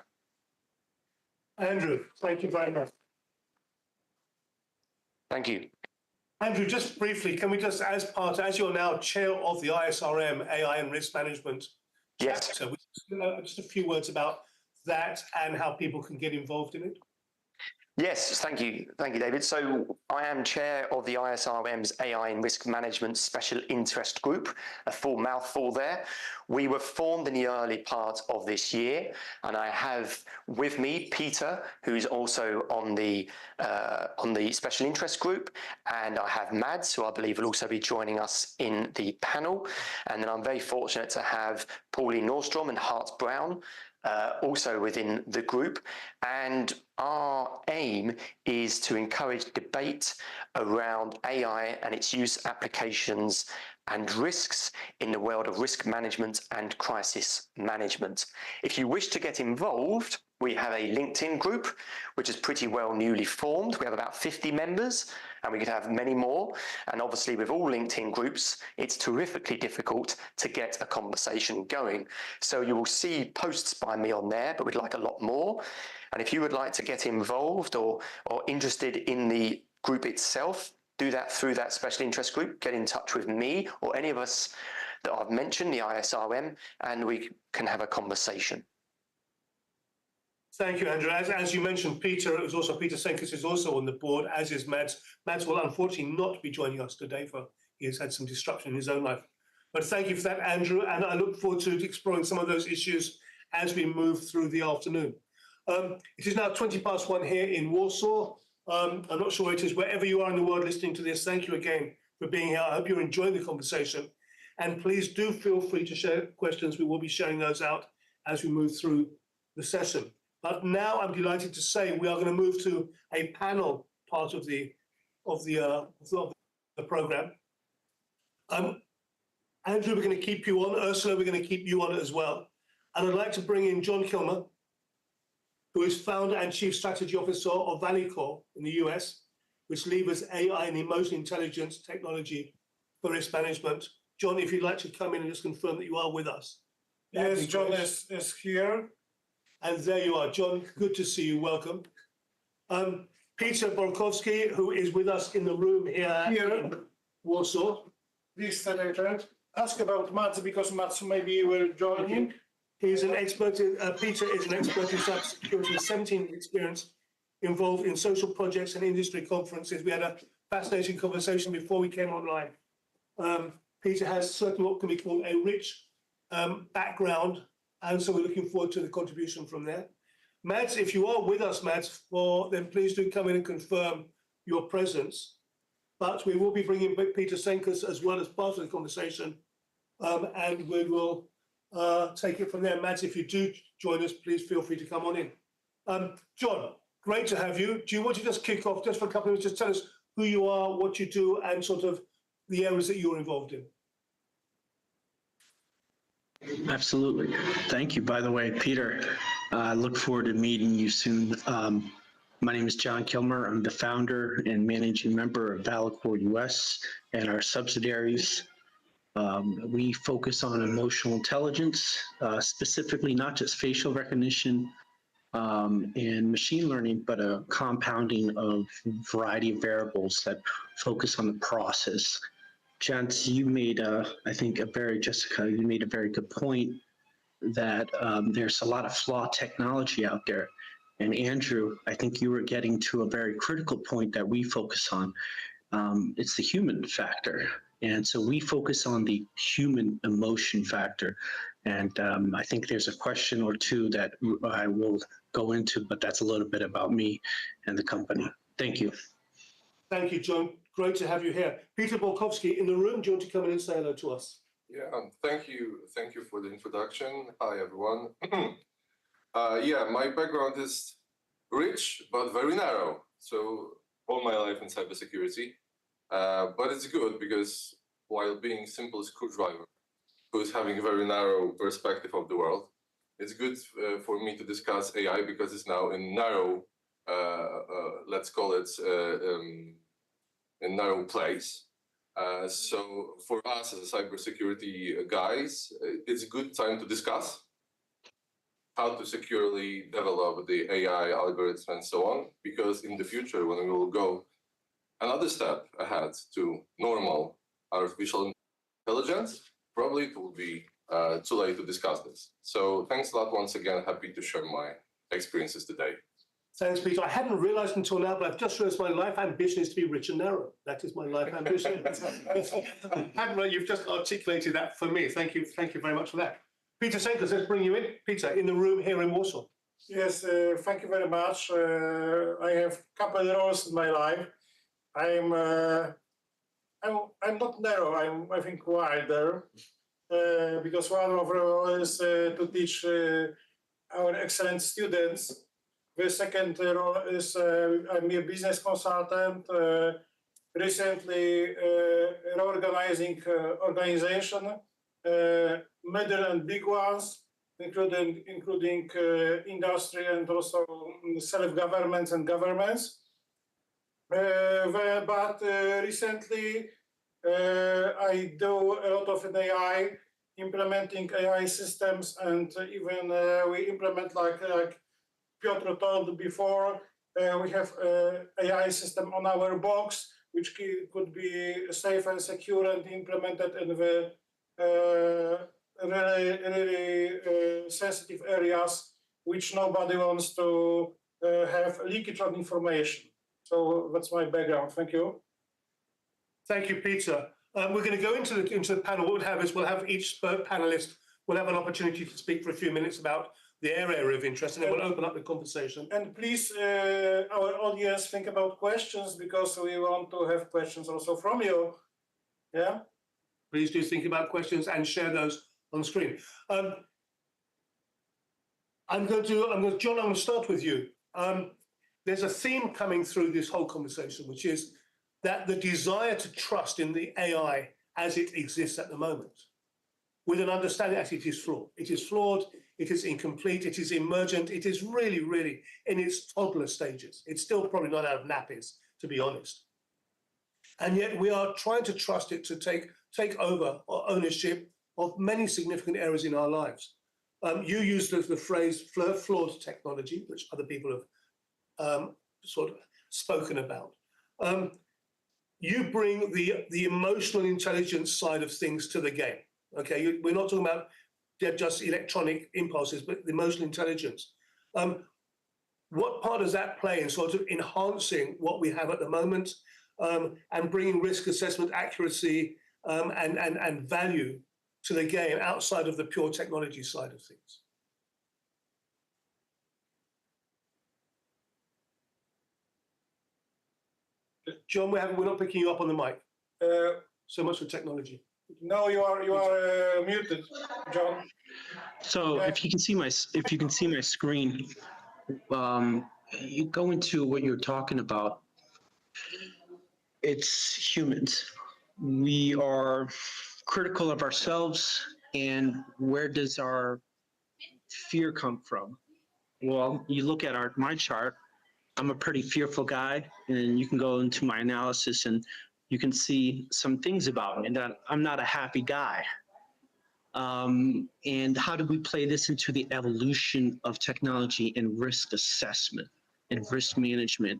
Andrew, thank you very much. Thank you. Andrew, just briefly, can we just, as you're now chair of the ISRM AI and Risk Management Yes. chapter, just a few words about that and how people can get involved in it? Yes, thank you, David. So I am chair of the ISRM's AI and Risk Management Special Interest Group, a full mouthful there. We were formed in the early part of this year, and I have with me Peter, who's also on the Special Interest Group, and I have Mads, who I believe will also be joining us in the panel, and then I'm very fortunate to have Pauline Nordstrom and Hart Brown also within the group, and our aim is to encourage debate around AI and its use, applications and risks in the world of risk management and crisis management. If you wish to get involved, we have a LinkedIn group, which is pretty well newly formed. We have about 50 members, and we could have many more. And obviously with all LinkedIn groups, it's terrifically difficult to get a conversation going. So you will see posts by me on there, but we'd like a lot more. And if you would like to get involved or interested in the group itself, do that through that special interest group. Get in touch with me or any of us that I've mentioned, the ISRM, and we can have a conversation. Thank you, Andrew. As you mentioned, Peter Senkus is also on the board, as is Mads. Mads will unfortunately not be joining us today, for he has had some disruption in his own life. But thank you for that, Andrew, and I look forward to exploring some of those issues as we move through the afternoon. It is now 1:20 here in Warsaw. I'm not sure where it is, wherever you are in the world listening to this, thank you again for being here. I hope you're enjoying the conversation. And please do feel free to share questions. We will be sharing those out as we move through the session. But now I'm delighted to say we are going to move to a panel part of the program. Andrew, we're going to keep you on. Ursula, we're going to keep you on as well. And I'd like to bring in John Kilmer, who is founder and chief strategy officer of Valleycor in the US, which levers AI and emotional intelligence technology for risk management. John, if you'd like to come in and just confirm that you are with us. Yes, John is here. And there you are, John. Good to see you. Welcome. Peter Borkowski, who is with us in the room here in Warsaw. Please, Senator, ask about Mads, because Mads maybe will join in. He's an expert in, Peter is an expert in cybersecurity with 17 years experience involved in social projects and industry conferences. We had a fascinating conversation before we came online. Peter has certainly what can be called a rich background, and so we're looking forward to the contribution from there. Mads, if you are with us, Mads, then please do come in and confirm your presence. But we will be bringing Peter Senkus as well as part of the conversation, and we will take it from there. Mads, if you do join us, please feel free to come on in. John, great to have you. Do you want to just kick off just for a couple of minutes, just tell us who you are, what you do, and sort of the areas that you're involved in? Absolutely. Thank you. By the way, Peter, I look forward to meeting you soon. My name is John Kilmer. I'm the founder and managing member of Valacor US and our subsidiaries. We focus on emotional intelligence, specifically not just facial recognition and machine learning, but a compounding of a variety of variables that focus on the process. John, you made, I think, Jessica, you made a very good point that there's a lot of flawed technology out there. And Andrew, I think you were getting to a very critical point that we focus on. It's the human factor. And so we focus on the human emotion factor. And I think there's a question or two that I will go into, but that's a little bit about me and the company. Thank you. Thank you, John. Great to have you here. Peter Bolkowski in the room. Do you want to come in and say hello to us? Yeah, thank you. Thank you for the introduction. Hi, everyone. Yeah, my background is rich, but very narrow. So all my life in cybersecurity. But it's good because while being simple screwdriver, who's having a very narrow perspective of the world, it's good for me to discuss AI because it's now in narrow, let's call it a narrow place. So for us as a cybersecurity guys, it's a good time to discuss how to securely develop the AI algorithms and so on, because in the future, when we will go another step ahead to normal artificial intelligence, probably it will be too late to discuss this. So thanks a lot once again. Happy to share my experiences today. Thanks, Peter. I hadn't realized until now, but I've just realized my life ambition is to be rich and narrow. That is my life ambition. You've just articulated that for me. Thank you. Thank you very much for that. Piotr Senkus, let's bring you in. Peter, in the room here in Warsaw. Yes, thank you very much. I have a couple of roles in my life. I'm not narrow. I think wider, because one of our roles is to teach our excellent students. The second role is I'm a business consultant. Recently reorganizing organization, middle and big ones, including industry and also self-governments and governments. But recently I do a lot of AI, implementing AI systems, and even we implement like Piotr told before, we have AI system on our box, which could be safe and secure and implemented in the really sensitive areas, which nobody wants to have leakage of information. So that's my background. Thank you. Thank you, Peter. We're going to go into the panel. What we'll have is we'll have each panelist will have an opportunity to speak for a few minutes about their area of interest, and then we'll open up the conversation. And please, our audience, think about questions, because we want to have questions also from you. Yeah. Please do think about questions and share those on the screen. John, I'm going to start with you. There's a theme coming through this whole conversation, which is that the desire to trust in the AI as it exists at the moment, with an understanding that it is flawed. It is flawed, it is incomplete, it is emergent, it is really, really in its toddler stages. It's still probably not out of nappies, to be honest. And yet we are trying to trust it to take over ownership of many significant areas in our lives. You used the phrase flawed technology, which other people have sort of spoken about. You bring the emotional intelligence side of things to the game. Okay, we're not talking about just electronic impulses, but the emotional intelligence. What part does that play in sort of enhancing what we have at the moment, and bringing risk assessment accuracy and value to the game outside of the pure technology side of things? John, we're not picking you up on the mic. So much for technology. No, you are muted, John. So if you can see my screen, you go into what you're talking about. It's humans. We are critical of ourselves, and where does our fear come from? Well, you look at my chart. I'm a pretty fearful guy, and you can go into my analysis and you can see some things about me that I'm not a happy guy. And how do we play this into the evolution of technology and risk assessment and risk management?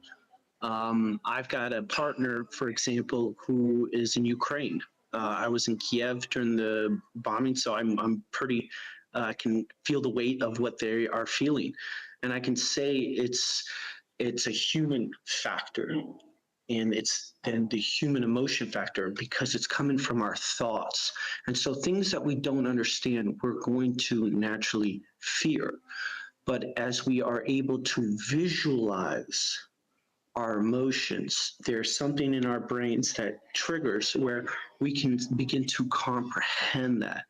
I've got a partner, for example, who is in Ukraine. I was in Kiev during the bombing, so I'm pretty, can feel the weight of what they are feeling. And I can say it's a human factor, and it's the human emotion factor, because it's coming from our thoughts. And so things that we don't understand, we're going to naturally fear. But as we are able to visualize our emotions, there's something in our brains that triggers where we can begin to comprehend that.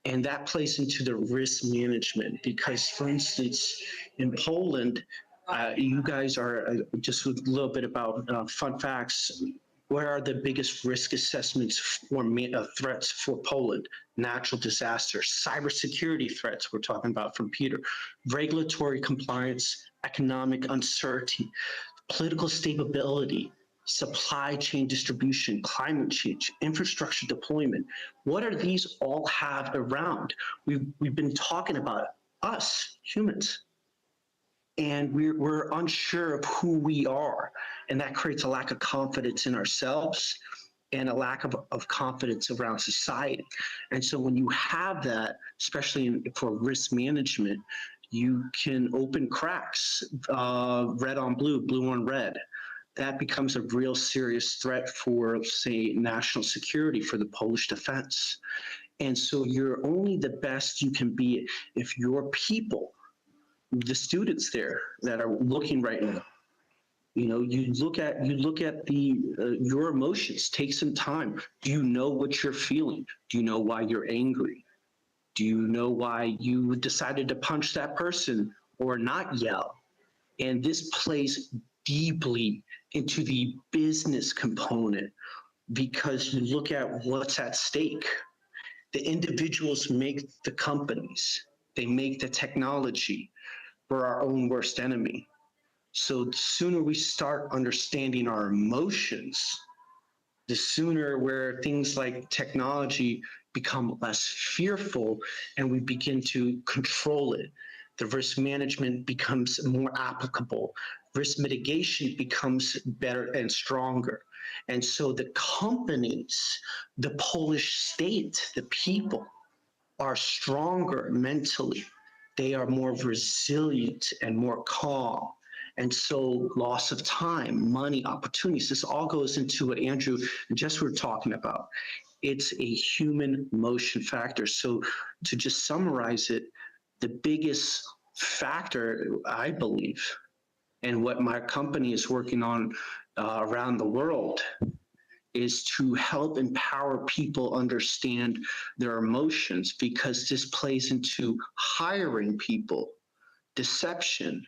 And that plays into the risk management, because, for instance, in Poland, you guys are, just a little bit about fun facts, what are the biggest risk assessments for threats for Poland? Natural disasters, cybersecurity threats we're talking about from Peter, regulatory compliance, economic uncertainty, political stability, supply chain distribution, climate change, infrastructure deployment. What are these all have around? We've been talking about us, humans, and we're unsure of who we are, and that creates a lack of confidence in ourselves and a lack of confidence around society. And so when you have that, especially for risk management, you can open cracks, red on blue, blue on red. That becomes a real serious threat for, say, national security, for the Polish defense. And so you're only the best you can be if your people, the students there that are looking right now, you know, you look at the your emotions. Take some time. Do you know what you're feeling? Do you know why you're angry? Do you know why you decided to punch that person or not yell? And this plays deeply into the business component, because you look at what's at stake. The individuals make the companies, they make the technology. We're our own worst enemy. So the sooner we start understanding our emotions, the sooner where things like technology become less fearful and we begin to control it. The risk management becomes more applicable. Risk mitigation becomes better and stronger. And so the companies, the Polish state, the people are stronger mentally. They are more resilient and more calm. And so loss of time, money, opportunities, this all goes into what Andrew and Jess were talking about. It's a human motion factor. So to just summarize it, the biggest factor, I believe, and what my company is working on around the world, is to help empower people understand their emotions, because this plays into hiring people, deception,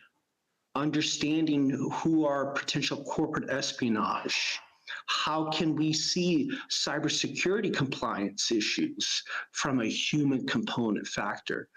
understanding who are potential corporate espionage. How can we see cybersecurity compliance issues from a human component factor?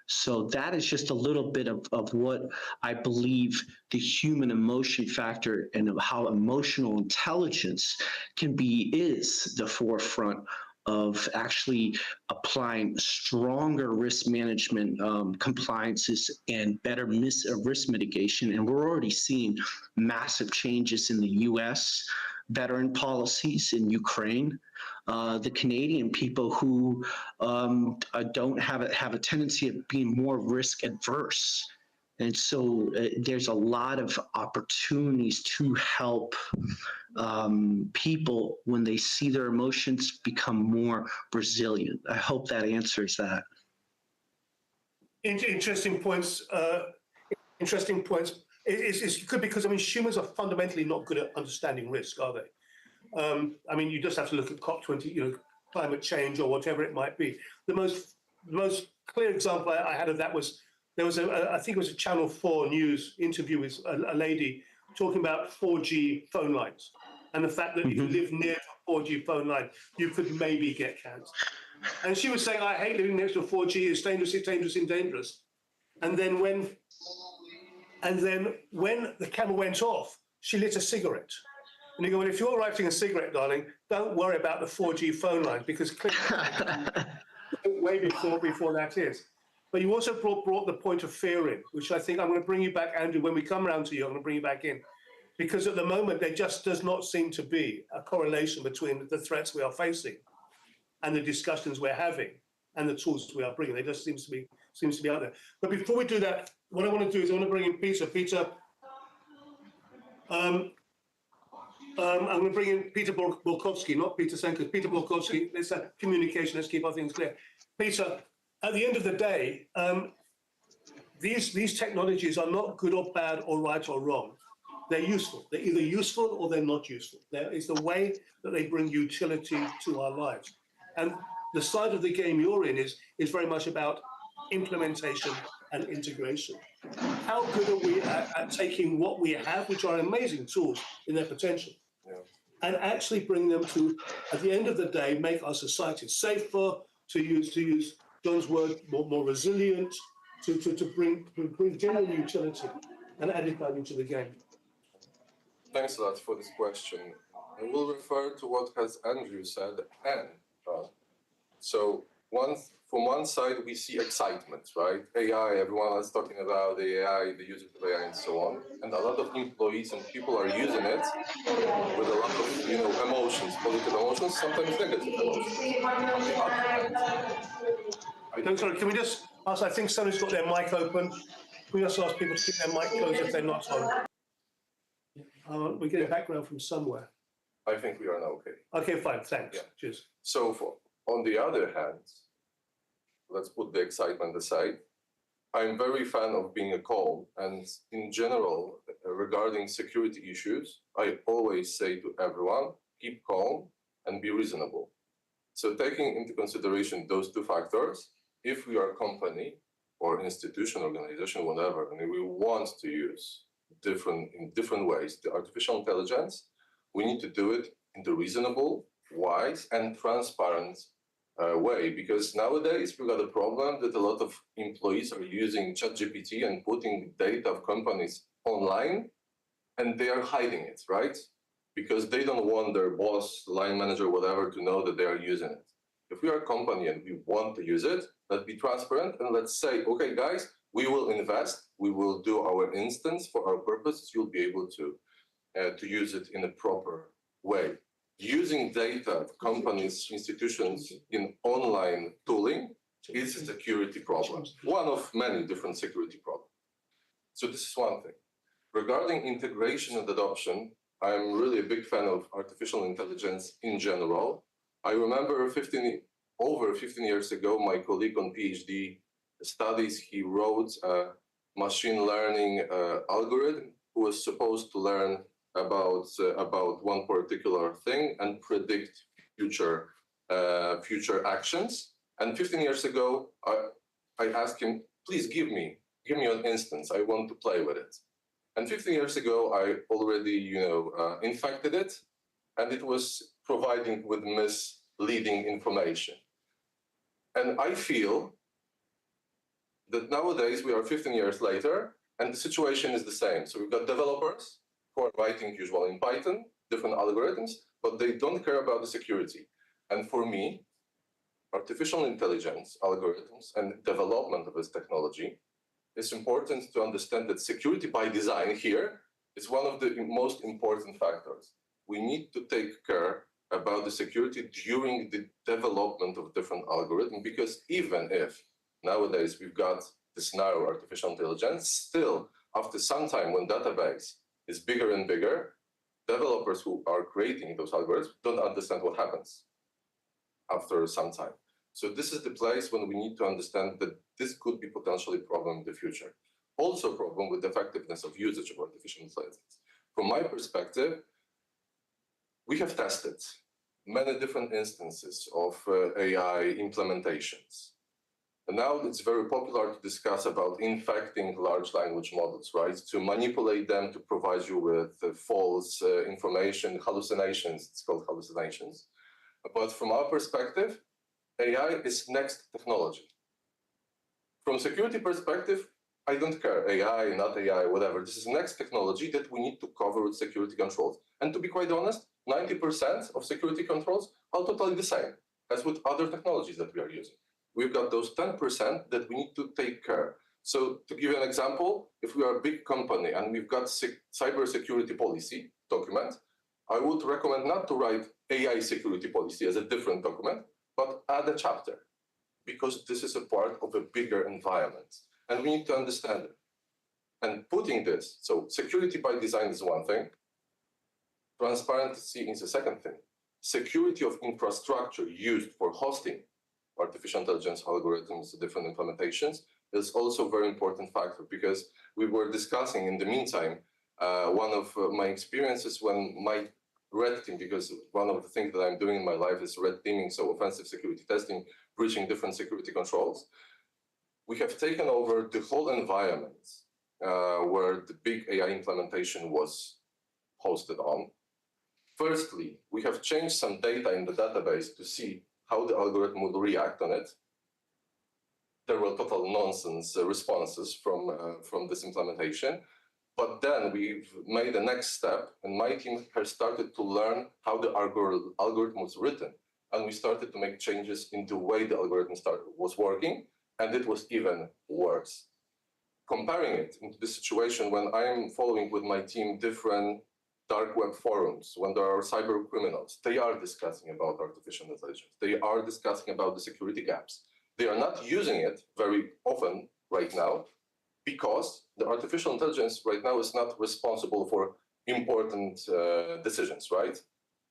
So that is just a little bit of what I believe the human emotion factor and how emotional intelligence is the forefront of actually applying stronger risk management compliances and better risk mitigation. And we're already seeing massive changes in the US, veteran policies in Ukraine, the Canadian people who don't have a tendency of being more risk adverse. And so there's a lot of opportunities to help people when they see their emotions become more resilient. I hope that answers that. Interesting points. It's good, because I mean, humans are fundamentally not good at understanding risk, are they? I mean, you just have to look at COP20, climate change or whatever it might be. The most clear example I had of that was, there was I think it was a Channel 4 news interview with a lady talking about 4G phone lines and the fact that if you live near a 4G phone line, you could maybe get cancer. And she was saying, I hate living next to a 4G, it's dangerous, it's dangerous, it's dangerous. And then when the camera went off, she lit a cigarette. And you go, well, if you're lighting a cigarette, darling, don't worry about the 4G phone lines, because clearly way before that is. But you also brought the point of fear in, which I think I'm going to bring you back, Andrew, when we come around to you, I'm going to bring you back in. Because at the moment, there just does not seem to be a correlation between the threats we are facing and the discussions we're having and the tools we are bringing. They just seems to be out there. But before we do that, what I want to do is I want to bring in Peter. Peter, I'm going to bring in Peter Borkowski, not Piotr Senkus. Peter Borkowski. It's a communication. Let's keep our things clear. Peter, at the end of the day, these technologies are not good or bad or right or wrong. They're useful. They're either useful or they're not useful. There is the way that they bring utility to our lives. And the side of the game you're in is very much about implementation and integration. How good are we at taking what we have, which are amazing tools in their potential, and actually bring them to, at the end of the day, make our society safer, to use John's word, more resilient, to bring general utility and added value to the game? Thanks a lot for this question. I will refer to what has Andrew said and so from one side we see excitement, right? AI, everyone is talking about the AI, the users of AI and so on. And a lot of employees and people are using it with a lot of emotions, positive emotions, sometimes negative emotions. Sorry, can we just ask, I think somebody's got their mic open. Can we just ask people to keep their mic closed if they're not on? We're getting background from somewhere. I think we are now okay. Okay, fine, thanks. Yeah. Cheers. So on the other hand, let's put the excitement aside. I'm very fan of being a calm, and in general, regarding security issues, I always say to everyone, keep calm and be reasonable. So taking into consideration those two factors, if we are a company or institution, organization, whatever, and we want to use in different ways the artificial intelligence, we need to do it in the reasonable, wise, and transparent way, because nowadays we've got a problem that a lot of employees are using ChatGPT and putting data of companies online, and they are hiding it, right? Because they don't want their boss, line manager, whatever, to know that they are using it. If we are a company and we want to use it, let's be transparent and let's say, okay, guys, we will invest, we will do our instance for our purposes, you'll be able to use it in a proper way. Using data of companies, institutions in online tooling is a security problem, one of many different security problems. So this is one thing. Regarding integration and adoption, I'm really a big fan of artificial intelligence in general. I remember over 15 years ago, my colleague on PhD studies, he wrote a machine learning algorithm who was supposed to learn about one particular thing and predict future actions. And 15 years ago, I asked him, please give me an instance. I want to play with it. And 15 years ago, I already infected it, and it was providing with misleading information. And I feel that nowadays we are 15 years later, and the situation is the same. So we've got developers who are writing usually in Python, different algorithms, but they don't care about the security. And for me, artificial intelligence algorithms and development of this technology, it's important to understand that security by design here is one of the most important factors. We need to take care about the security during the development of different algorithms, because even if nowadays we've got this narrow artificial intelligence, still after some time when database is bigger and bigger, developers who are creating those algorithms don't understand what happens after some time. So this is the place when we need to understand that this could be potentially a problem in the future. Also a problem with the effectiveness of usage of artificial intelligence. From my perspective, we have tested many different instances of AI implementations. And now it's very popular to discuss about infecting large language models, right? To manipulate them, to provide you with false information, hallucinations, it's called hallucinations. But from our perspective, AI is next technology. From security perspective, I don't care, AI, not AI, whatever. This is next technology that we need to cover with security controls. And to be quite honest, 90% of security controls are totally the same as with other technologies that we are using. We've got those 10% that we need to take care. So to give you an example, if we are a big company and we've got cyber security policy document, I would recommend not to write AI security policy as a different document, but add a chapter, because this is a part of a bigger environment. And we need to understand it. And putting this, so security by design is one thing, transparency is the second thing. Security of infrastructure used for hosting artificial intelligence algorithms, different implementations, is also a very important factor, because we were discussing in the meantime, one of my experiences when my red team, because one of the things that I'm doing in my life is red teaming, so offensive security testing, breaching different security controls. We have taken over the whole environment where the big AI implementation was hosted on. Firstly, we have changed some data in the database to see how the algorithm will react on it. There were total nonsense responses from this implementation. But then we've made the next step, and my team has started to learn how the algorithm was written. And we started to make changes in the way the algorithm was working, and it was even worse. Comparing it into the situation when I'm following with my team different dark web forums, when there are cyber criminals, they are discussing about artificial intelligence. They are discussing about the security gaps. They are not using it very often right now, because the artificial intelligence right now is not responsible for important decisions, right?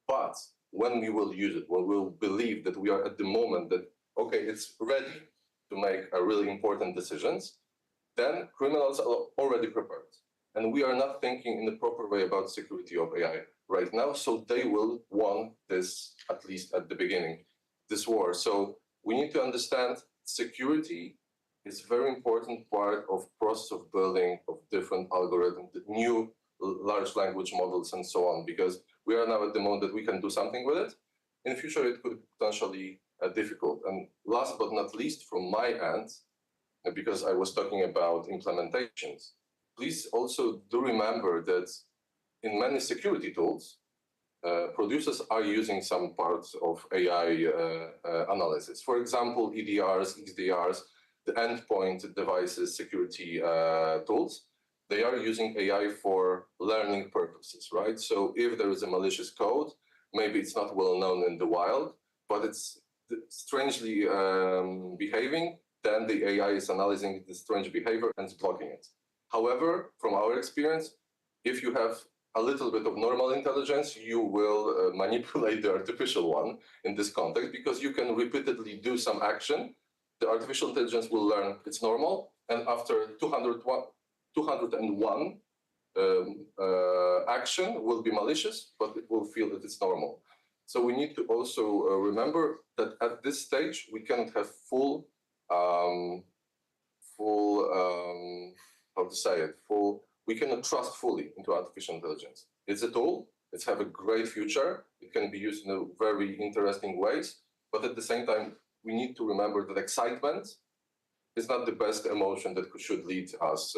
But when we will use it, when we'll believe that we are at the moment that, okay, it's ready to make a really important decisions, then criminals are already prepared. And we are not thinking in the proper way about security of AI right now, so they will won this, at least at the beginning, this war. So we need to understand security is a very important part of process of building of different algorithms, new large language models and so on, because we are now at the moment that we can do something with it. In the future, it could be potentially difficult. And last but not least, from my end, because I was talking about implementations, please also do remember that in many security tools, producers are using some parts of AI analysis. For example, EDRs, XDRs, the endpoint devices security tools, they are using AI for learning purposes, right? So if there is a malicious code, maybe it's not well known in the wild, but it's strangely behaving, then the AI is analyzing the strange behavior and blocking it. However, from our experience, if you have a little bit of normal intelligence, you will manipulate the artificial one in this context, because you can repeatedly do some action. The artificial intelligence will learn it's normal, and after 201 action will be malicious, but it will feel that it's normal. So we need to also remember that at this stage, we cannot have we cannot trust fully into artificial intelligence. It's a tool, it's have a great future, it can be used in a very interesting ways, but at the same time, we need to remember that excitement is not the best emotion that should lead us,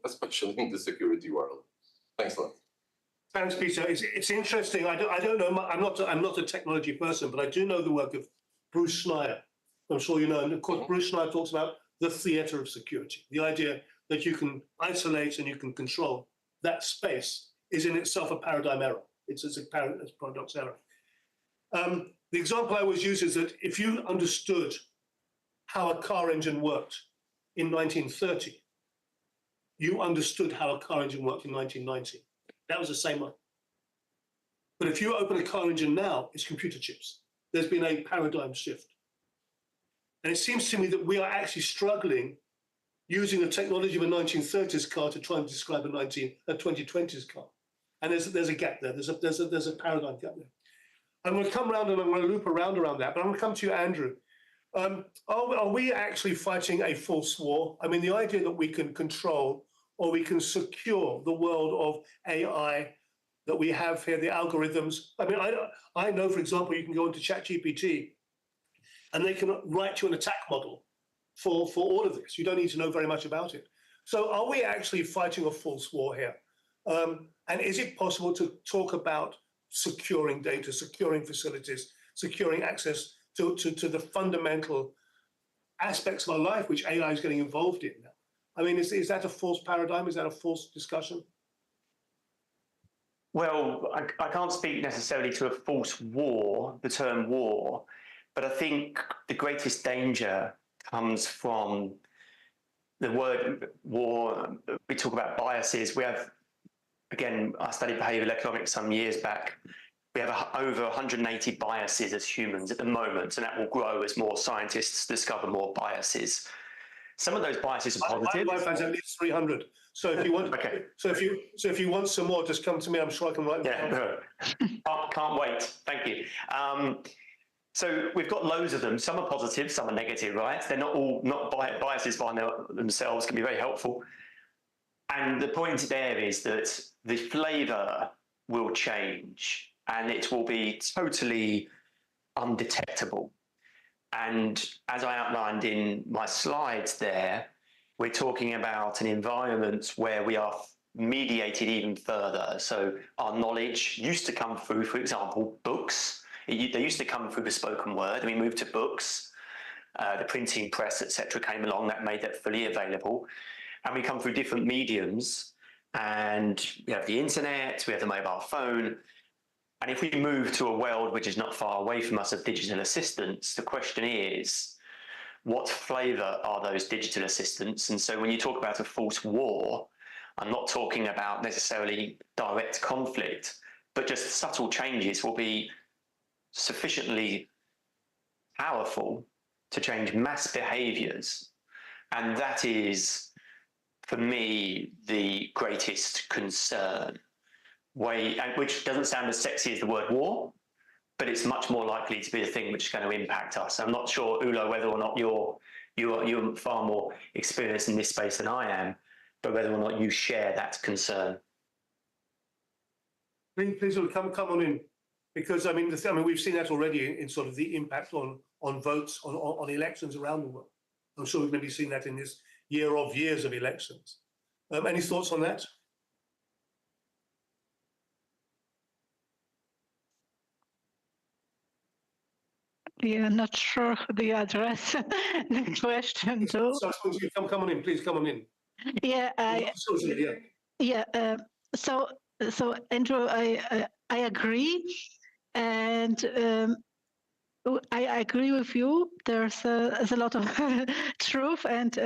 especially in the security world. Thanks a lot. Thanks, Peter. It's interesting. I don't know. I'm not a technology person, but I do know the work of Bruce Schneier. I'm sure you know. And of course, Bruce Schneier talks about the theater of security. The idea that you can isolate and you can control that space is in itself a paradigm error. It's a paradox error. The example I always use is that if you understood how a car engine worked in 1930, you understood how a car engine worked in 1990. That was the same one. But if you open a car engine now, it's computer chips. There's been a paradigm shift. And it seems to me that we are actually struggling using the technology of a 1930s car to try and describe a 2020s car. And there's a gap there. There's a paradigm gap there. I'm going to come around and I'm going to loop around that, but I'm going to come to you, Andrew. Are we actually fighting a false war? I mean, the idea that we can control or we can secure the world of AI that we have here, the algorithms. I mean, I know, for example, you can go into ChatGPT and they can write you an attack model for all of this. You don't need to know very much about it. So are we actually fighting a false war here? And is it possible to talk about securing data, securing facilities, securing access to the fundamental aspects of our life, which AI is getting involved in now? I mean, is that a false paradigm? Is that a false discussion? Well, I can't speak necessarily to a false war, the term war, but I think the greatest danger comes from the word war. We talk about biases. We have, again, I studied behavioral economics some years back. We have over 180 biases as humans at the moment, and that will grow as more scientists discover more biases. Some of those biases are positive. My wife has at least 300. So if you want, Okay. so if you want some more, just come to me. I'm sure I can write them down. Yeah, can't wait. Thank you. So we've got loads of them. Some are positive, some are negative, right? They're not all biases by themselves can be very helpful. And the point there is that the flavour will change, and it will be totally undetectable. And as I outlined in my slides there, we're talking about an environment where we are mediated even further. So our knowledge used to come through, for example, books. They used to come through the spoken word, and we moved to books. The printing press, etc., came along that made that fully available. And we come through different mediums, and we have the internet, we have the mobile phone. And if we move to a world which is not far away from us of digital assistants, the question is, what flavour are those digital assistants? And so when you talk about a false war, I'm not talking about necessarily direct conflict, but just subtle changes will be sufficiently powerful to change mass behaviours. And that is, for me, the greatest concern. Which doesn't sound as sexy as the word war, but it's much more likely to be the thing which is going to impact us. I'm not sure, Ulo, whether or not you're far more experienced in this space than I am, but whether or not you share that concern. Please come on in, because I mean we've seen that already in sort of the impact on votes on elections around the world. I'm sure we've maybe seen that in this year of years of elections. Any thoughts on that? Yeah, not sure the address the question too. So come on in, please come on in. Yeah, So Andrew, I agree, and I agree with you. There's a lot of truth and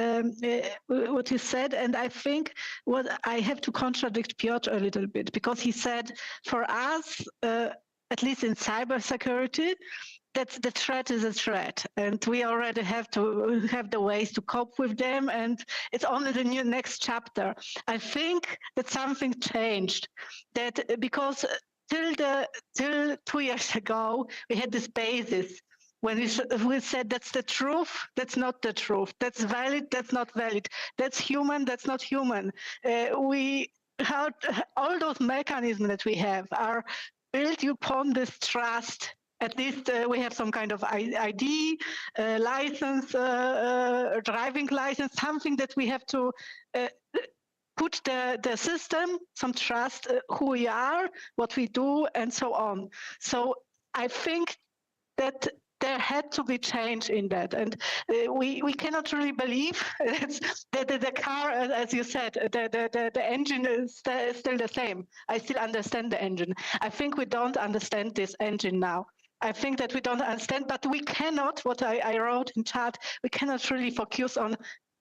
what you said, and I think what I have to contradict Piotr a little bit, because he said for us, at least in cybersecurity, that the threat is a threat, and we already have to have the ways to cope with them, and it's only the next chapter. I think that something changed, that because till 2 years ago we had this basis when we said that's the truth, that's not the truth, that's valid, that's not valid, that's human, that's not human. All those mechanisms that we have are built upon this trust. At least we have some kind of ID, license, driving license, something that we have to put the system, some trust, who we are, what we do, and so on. So I think that there had to be change in that. And we cannot really believe that the car, as you said, the engine is still the same. I still understand the engine. I think we don't understand this engine now. I think that we don't understand, but we cannot, what I wrote in chat, we cannot really focus on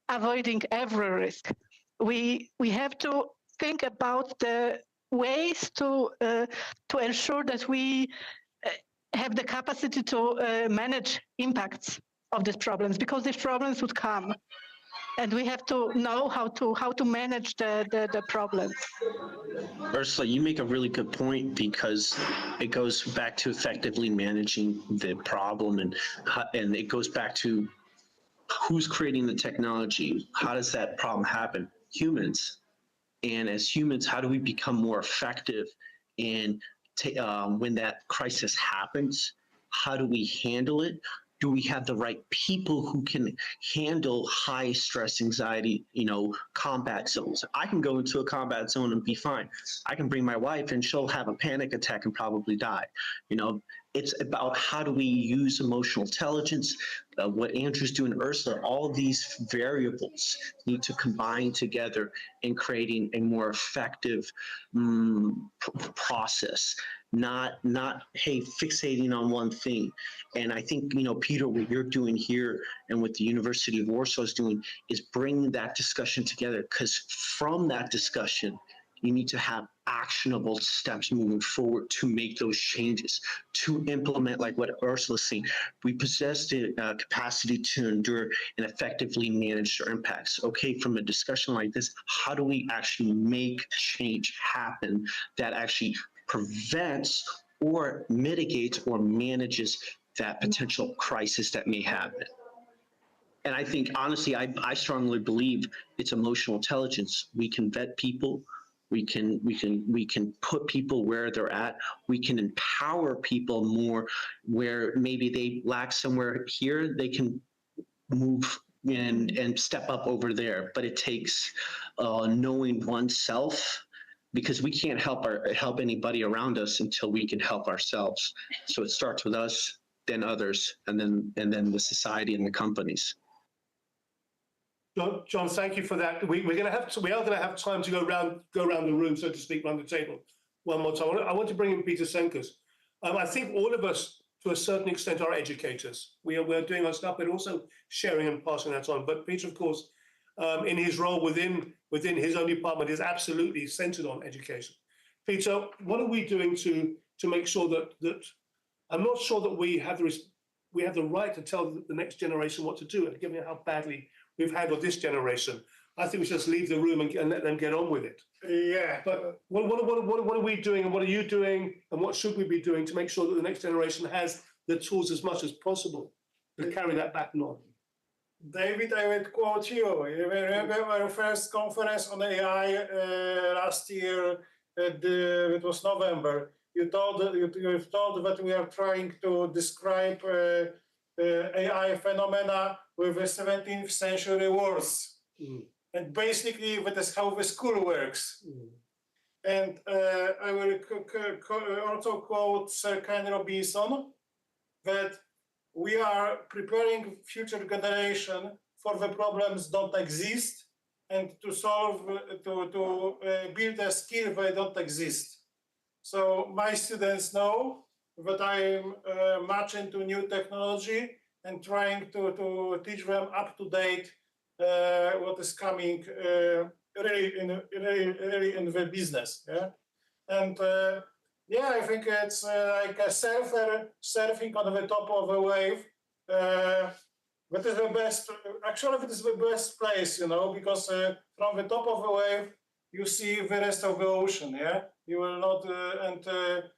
avoiding every risk. We have to think about the ways to ensure that we have the capacity to manage impacts of these problems, because these problems would come, and we have to know how to manage the problems. Ursula, you make a really good point because it goes back to effectively managing the problem, and it goes back to who's creating the technology. How does that problem happen? Humans. And as humans, how do we become more effective in when that crisis happens? How do we handle it? Do we have the right people who can handle high stress, anxiety, combat zones? I can go into a combat zone and be fine. I can bring my wife and she'll have a panic attack and probably die. It's about how do we use emotional intelligence, what Andrew's doing, Ursula, all of these variables need to combine together in creating a more effective process, not hey, fixating on one thing. And I think, Peter, what you're doing here and what the University of Warsaw is doing is bringing that discussion together, because from that discussion, you need to have actionable steps moving forward to make those changes, to implement, like what Ursula's saying. We possess the capacity to endure and effectively manage our impacts. Okay, from a discussion like this, how do we actually make change happen that actually prevents or mitigates or manages that potential crisis that may happen? And I think, honestly, I strongly believe it's emotional intelligence. We can vet people. We can put people where they're at. We can empower people more where maybe they lack somewhere here. They can move and step up over there. But it takes knowing oneself, because we can't help anybody around us until we can help ourselves. So it starts with us, then others, and then the society and the companies. John, thank you for that. We are going to have time to go around the room, so to speak, around the table one more time. I want to bring in Piotr Senkus. I think all of us, to a certain extent, are educators. We're doing our stuff, but also sharing and passing that on. But Piotr, of course, in his role within his own department, is absolutely centered on education. Piotr, what are we doing to make sure that I'm not sure that we have the right to tell the next generation what to do, and given how badly we've handled this generation, I think we should just leave the room and let them get on with it. Yeah. But what are we doing, and what are you doing, and what should we be doing to make sure that the next generation has the tools as much as possible to carry that baton on? David, I would quote you. You remember our first conference on AI last year? It was November. You told that we are trying to describe AI phenomena with the 17th century words. And basically, that is how the school works. And I will also quote Sir Ken Robinson, that we are preparing future generation for the problems don't exist, and to solve, to build a skill that don't exist. So my students know that I'm much into new technology and trying to teach them up to date what is coming really in the business. Yeah, and yeah, I think it's like a surfer surfing on the top of a wave. That is the best. Actually, it is the best place, because from the top of the wave you see the rest of the ocean. Yeah, you will not to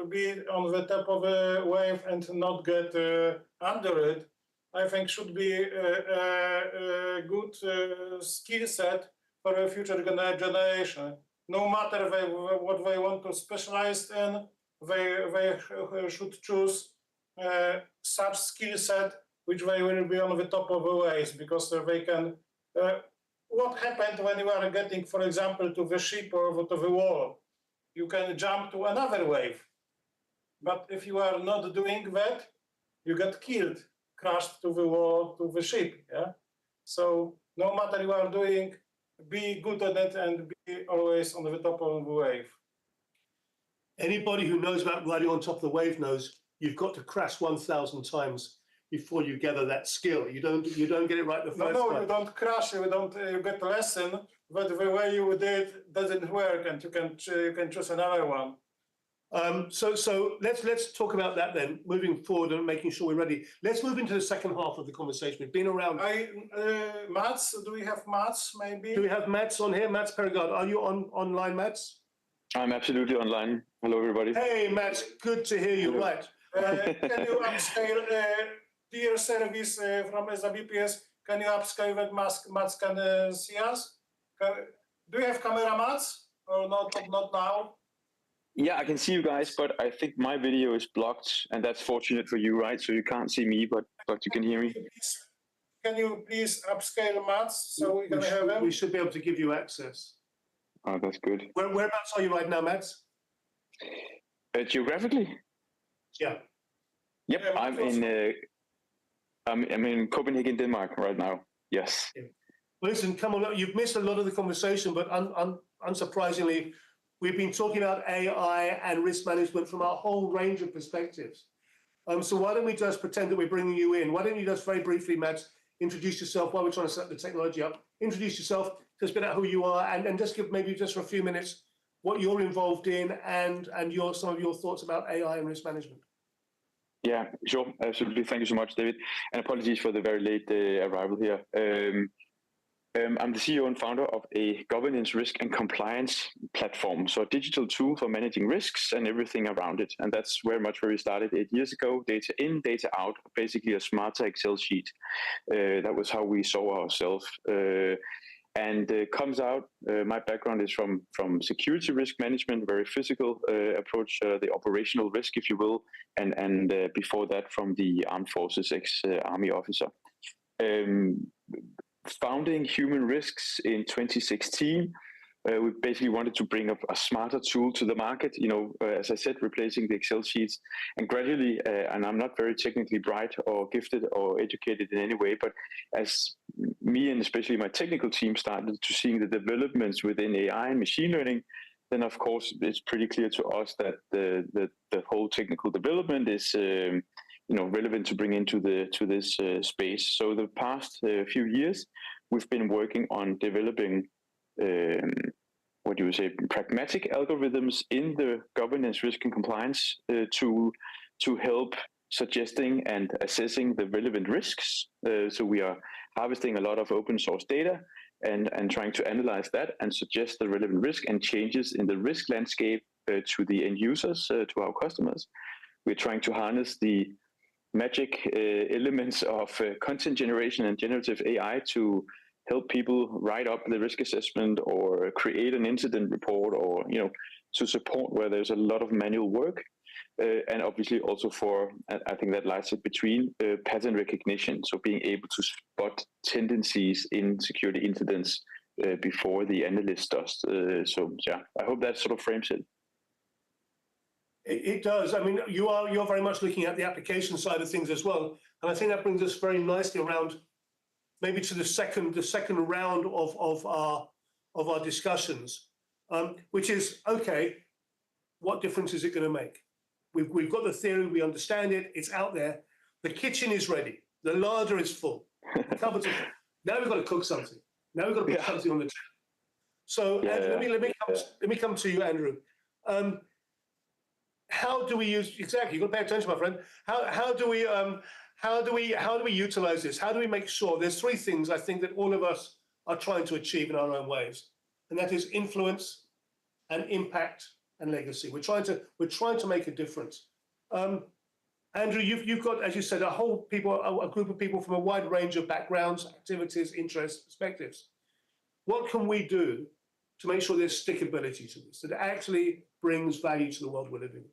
be on the top of a wave and not get under it, I think should be a good skill set for a future generation. No matter what they want to specialize in, they should choose such skill set which they will be on the top of the waves, because they can. What happened when you are getting, for example, to the ship or to the wall? You can jump to another wave. But if you are not doing that, you get killed, crashed to the wall, to the ship. Yeah. So no matter you are doing, be good at it and be always on the top of the wave. Anybody who knows about riding on top of the wave knows you've got to crash 1,000 times before you gather that skill. You don't get it right the first time. No, you don't crash. You get a lesson, but the way you did doesn't work, and you can choose another one. So let's talk about that then, moving forward and making sure we're ready. Let's move into the second half of the conversation. We've been around. Mats, do we have Mats maybe? Do we have Mats on here? Mats Perregard, are you online, Mats? I'm absolutely online. Hello, everybody. Hey, Mats, good to hear you. Right. Can you upscale, dear service from SWPS, can you upscale that Mats can see us? Do you have camera, Mats? Or not now? Yeah, I can see you guys, but I think my video is blocked, and that's fortunate for you, right? So you can't see me, but you can hear me. Can you please upscale Mats so we can have him? We should be able to give you access. Oh, that's good. Whereabouts are you right now, Mats? Geographically? Yeah. Yep, Yeah, I'm in Copenhagen, Denmark right now. Yes. Yeah. Well, listen, come on, you've missed a lot of the conversation, but unsurprisingly, we've been talking about AI and risk management from a whole range of perspectives. So why don't we just pretend that we're bringing you in? Why don't you just very briefly, Matt, introduce yourself while we're trying to set the technology up? Introduce yourself, just a bit about who you are, and just give maybe just for a few minutes what you're involved in and some of your thoughts about AI and risk management. Yeah, sure. Absolutely. Thank you so much, David. And apologies for the very late arrival here. I'm the CEO and founder of a governance, risk, and compliance platform. So a digital tool for managing risks and everything around it. And that's very much where we started 8 years ago. Data in, data out, basically a smarter Excel sheet. That was how we saw ourselves. And comes out, my background is from security risk management, very physical approach, the operational risk, if you will. And before that, from the armed forces, ex-army officer. Founding Human Risks in 2016, we basically wanted to bring up a smarter tool to the market, as I said, replacing the Excel sheets. And gradually, and I'm not very technically bright or gifted or educated in any way, but as me and especially my technical team started to seeing the developments within AI and machine learning, then of course it's pretty clear to us that the whole technical development is relevant to bring into this space. So the past few years, we've been working on developing pragmatic algorithms in the governance, risk, and compliance to help suggesting and assessing the relevant risks. So we are harvesting a lot of open source data and trying to analyze that and suggest the relevant risk and changes in the risk landscape to the end users, to our customers. We're trying to harness the magic elements of content generation and generative AI to help people write up the risk assessment or create an incident report, or to support where there's a lot of manual work, and obviously also for, I think that lies between pattern recognition, so being able to spot tendencies in security incidents before the analyst does. So yeah, I hope that sort of frames it. It does. I mean, you're very much looking at the application side of things as well, and I think that brings us very nicely around, maybe to the second round of our discussions, which is okay. What difference is it going to make? We've got the theory, we understand it, it's out there. The kitchen is ready. The larder is full. The cupboards are full. Now we've got to cook something. Now we've got to put something on the table. So Andrew, let me come to you, Andrew. How do we use, exactly, you've got to pay attention, my friend. How do we utilize this? How do we make sure? There's three things I think that all of us are trying to achieve in our own ways, and that is influence and impact and legacy. We're trying to make a difference. Andrew, you've got, as you said, a group of people from a wide range of backgrounds, activities, interests, perspectives. What can we do to make sure there's stickability to this, that it actually brings value to the world we're living in?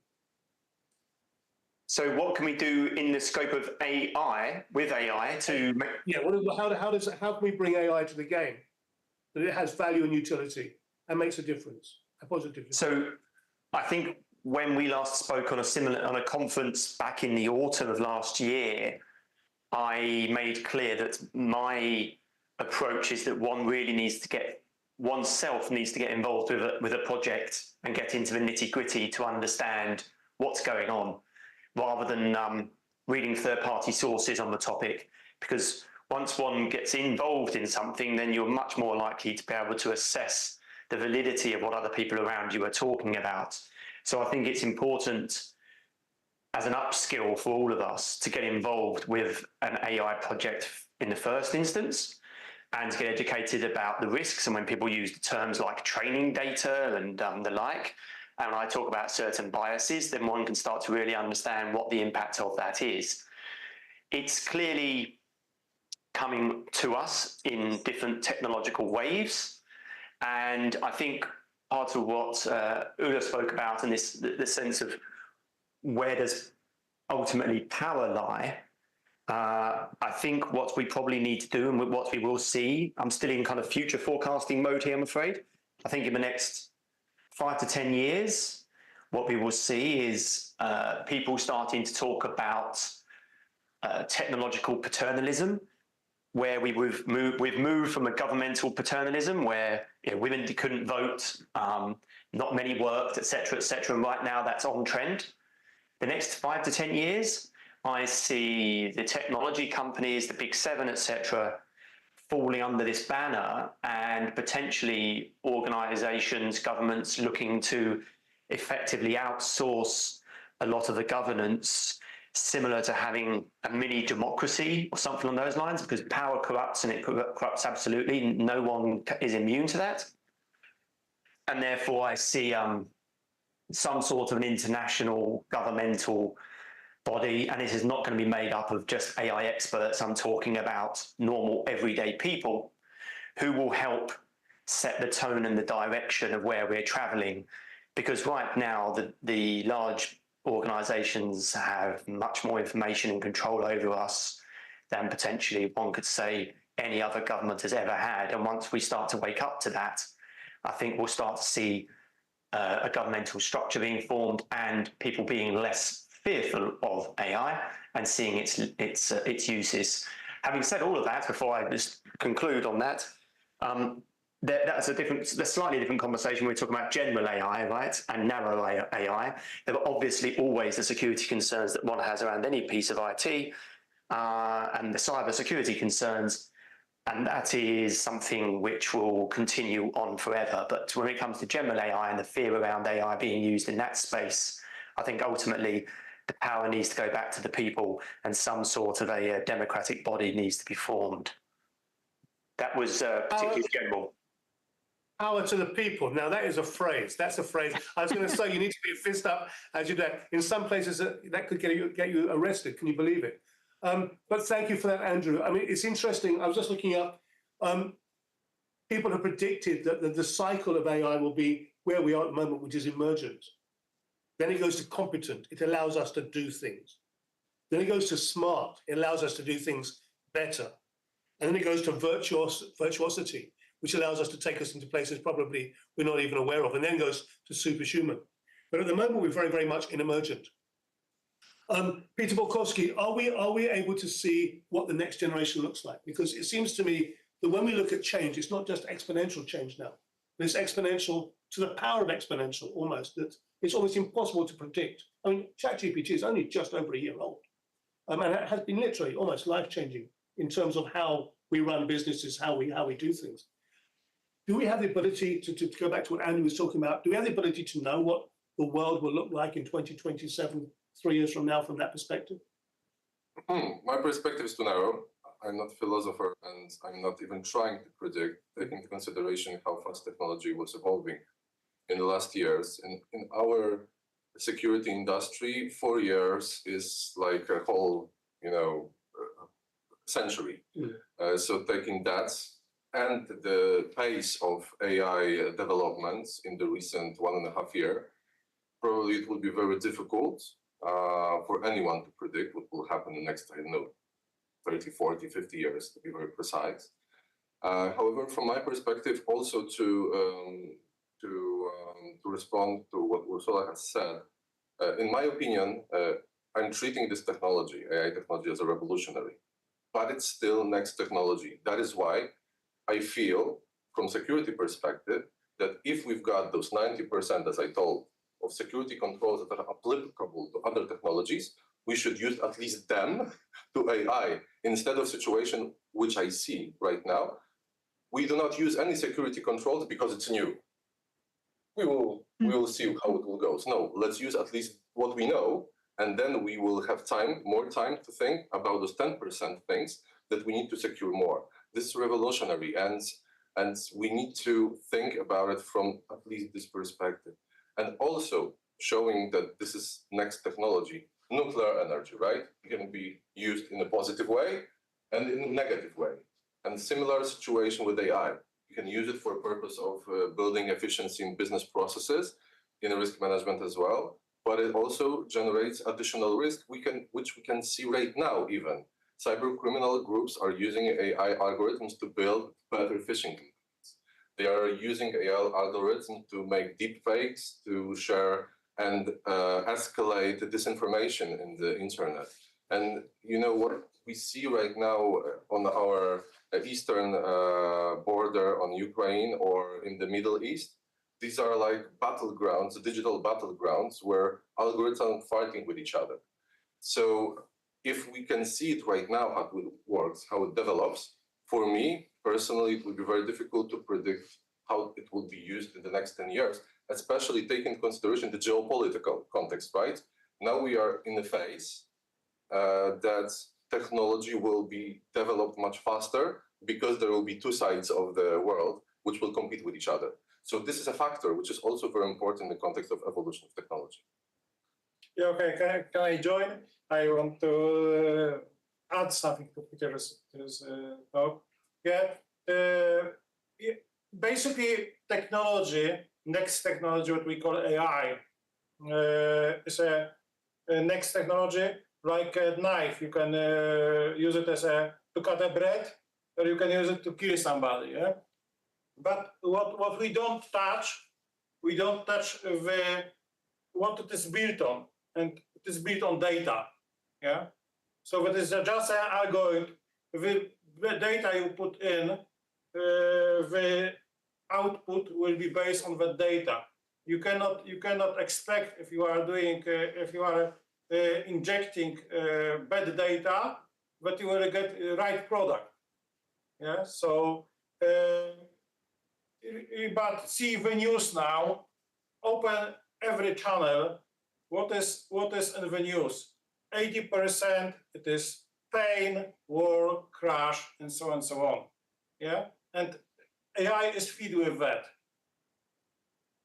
So what can we do in the scope of AI, with AI, to make... Yeah, how can we bring AI to the game that it has value and utility and makes a difference, a positive difference? So I think when we last spoke on a conference back in the autumn of last year, I made clear that my approach is that oneself needs to get involved with a project and get into the nitty-gritty to understand what's going on, rather than reading third-party sources on the topic. Because once one gets involved in something, then you're much more likely to be able to assess the validity of what other people around you are talking about. So I think it's important as an upskill for all of us to get involved with an AI project in the first instance and to get educated about the risks. And when people use terms like training data and the like, and I talk about certain biases, then one can start to really understand what the impact of that is. It's clearly coming to us in different technological waves. And I think part of what Ulla spoke about, and the sense of where does ultimately power lie, I think what we probably need to do and what we will see, I'm still in kind of future forecasting mode here, I'm afraid. I think in the next 5 to 10 years, what we will see is people starting to talk about technological paternalism, where we've moved from a governmental paternalism where women couldn't vote, not many worked, etc., and right now that's on trend. The next 5 to 10 years, I see the technology companies, the big seven, etc., falling under this banner, and potentially organizations, governments looking to effectively outsource a lot of the governance, similar to having a mini democracy or something along those lines, because power corrupts, and it corrupts absolutely. No one is immune to that. And therefore I see some sort of an international governmental body, and this is not going to be made up of just AI experts. I'm talking about normal everyday people who will help set the tone and the direction of where we're traveling. Because right now the large organizations have much more information and control over us than potentially one could say any other government has ever had. And once we start to wake up to that, I think we'll start to see a governmental structure being formed and people being less fearful of AI and seeing its uses. Having said all of that, before I just conclude on that, that's a slightly different conversation. We're talking about general AI, right, and narrow AI. There are obviously always the security concerns that one has around any piece of IT, and the cyber security concerns, and that is something which will continue on forever. But when it comes to general AI and the fear around AI being used in that space, I think ultimately the power needs to go back to the people, and some sort of a democratic body needs to be formed. That was particularly general. Power to the people. Now that is a phrase. That's a phrase. I was going to say you need to be fist up as you do. In some places that could get you arrested. Can you believe it? But thank you for that, Andrew. I mean, it's interesting. I was just looking up. People have predicted that the cycle of AI will be where we are at the moment, which is emergent. Then it goes to competent. It allows us to do things. Then it goes to smart. It allows us to do things better. And then it goes to virtuosity, which allows us to take us into places probably we're not even aware of, and then goes to superhuman. But at the moment, we're very, very much in emergent. Peter Borkowski, are we able to see what the next generation looks like? Because it seems to me that when we look at change, it's not just exponential change now, but it's exponential to the power of exponential almost, that it's almost impossible to predict. I mean, ChatGPT is only just over a year old, and it has been literally almost life-changing in terms of how we run businesses, how we do things. Do we have the ability to go back to what Andy was talking about? Do we have the ability to know what the world will look like in 2027, 3 years from now, from that perspective? My perspective is too narrow. I'm not a philosopher, and I'm not even trying to predict, taking into consideration how fast technology was evolving in the last years. In our security industry, 4 years is like a whole, century. So taking that and the pace of AI developments in the recent 1.5 years, probably it will be very difficult for anyone to predict what will happen in the next, 30, 40, 50 years, to be very precise. However, from my perspective, also to respond to what Ursula has said, in my opinion, I'm treating this technology, AI technology, as a revolutionary, but it's still next technology. That is why I feel, from security perspective, that if we've got those 90%, as I told, of security controls that are applicable to other technologies, we should use at least them to AI, instead of situation which I see right now. We do not use any security controls because it's new. We will we will see how it will go. So no, let's use at least what we know, and then we will have more time to think about those 10% things that we need to secure more. This is revolutionary, and we need to think about it from at least this perspective. And also showing that this is next technology, nuclear energy, right? It can be used in a positive way and in a negative way. And similar situation with AI. You can use it for purpose of building efficiency in business processes, in risk management as well. But it also generates additional risk, which we can see right now even. Cyber criminal groups are using AI algorithms to build better phishing campaigns. They are using AI algorithms to make deep fakes, to share and escalate disinformation in the internet. And you know what we see right now on our eastern border on Ukraine or in the Middle East? These are like battlegrounds, digital battlegrounds, where algorithms are fighting with each other. So if we can see it right now, how it works, how it develops, for me personally, it would be very difficult to predict how it will be used in the next 10 years, especially taking into consideration the geopolitical context, right? Now we are in a phase that technology will be developed much faster because there will be two sides of the world which will compete with each other. So this is a factor which is also very important in the context of evolution of technology. Yeah, okay, can I join? I want to add something to Peter's talk. Basically, technology, next technology, what we call AI, is a next technology like a knife. You can use it to cut a bread, or you can use it to kill somebody. Yeah? But what we don't touch what it is built on, and it is built on data. Yeah. So it is just an algorithm. The data you put in, the output will be based on the data. You cannot expect if you are injecting bad data that you will get the right product. Yeah. So, but see the news now. Open every channel. What is in the news? 80% it is pain, war, crash, and so on. Yeah, and AI is fed with that.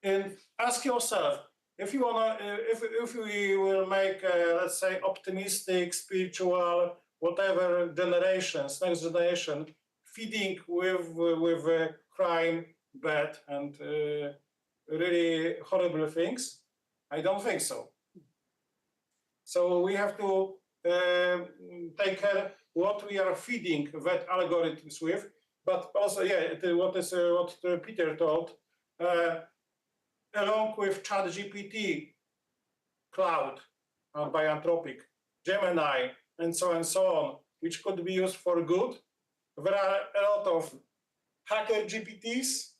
And ask yourself if you wanna, if we will make, let's say, optimistic, spiritual, whatever generations, next generation, feeding with crime, bad, and really horrible things. I don't think so. So we have to take care what we are feeding that algorithms with, but also, what Peter told, along with ChatGPT, Cloud by Anthropic, Gemini, and so on, which could be used for good. There are a lot of hacker GPTs.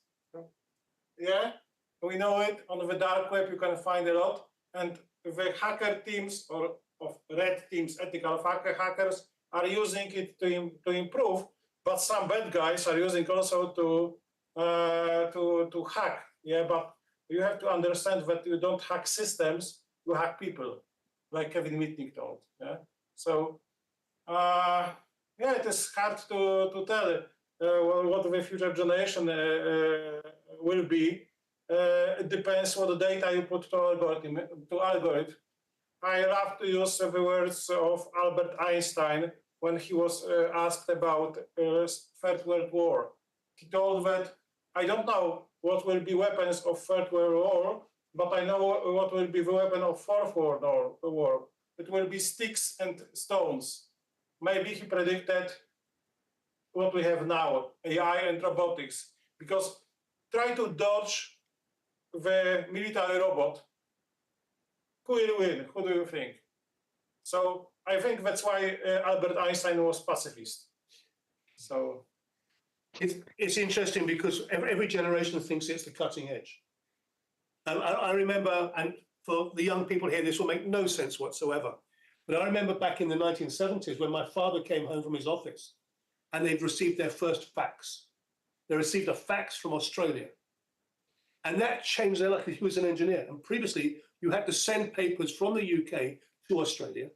Yeah, we know it on the dark web. You can find a lot, and the hacker teams or of red teams, ethical hackers, are using it to improve. But some bad guys are using also to hack. Yeah, but you have to understand that you don't hack systems, you hack people, like Kevin Mitnick told. Yeah, so it is hard to tell what the future generation will be. It depends what the data you put to algorithm. I love to use the words of Albert Einstein when he was asked about Third World War. He told that, I don't know what will be weapons of Third World War, but I know what will be the weapon of Fourth World War. It will be sticks and stones. Maybe he predicted what we have now, AI and robotics, because try to dodge the military robot. Who will win? Who do you think? So I think that's why Albert Einstein was pacifist. So it's interesting because every generation thinks it's the cutting edge. I remember, and for the young people here, this will make no sense whatsoever. But I remember back in the 1970s when my father came home from his office and they'd received their first fax. They received a fax from Australia. And that changed their life because he was an engineer. And previously, you had to send papers from the UK to Australia.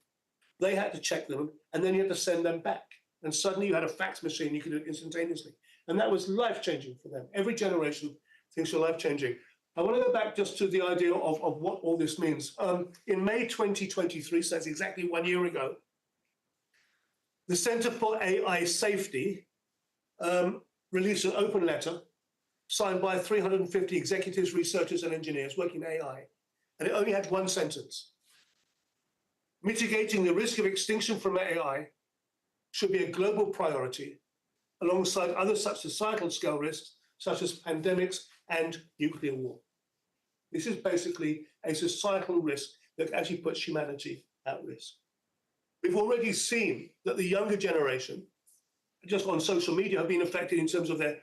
They had to check them, and then you had to send them back. And suddenly you had a fax machine, you could do it instantaneously. And that was life-changing for them. Every generation, things are life-changing. I want to go back just to the idea of what all this means. In May 2023, so that's exactly 1 year ago, the Centre for AI Safety released an open letter signed by 350 executives, researchers, and engineers working in AI. And it only had one sentence. Mitigating the risk of extinction from AI should be a global priority alongside other such societal scale risks, such as pandemics and nuclear war. This is basically a societal risk that actually puts humanity at risk. We've already seen that the younger generation, just on social media, have been affected in terms of their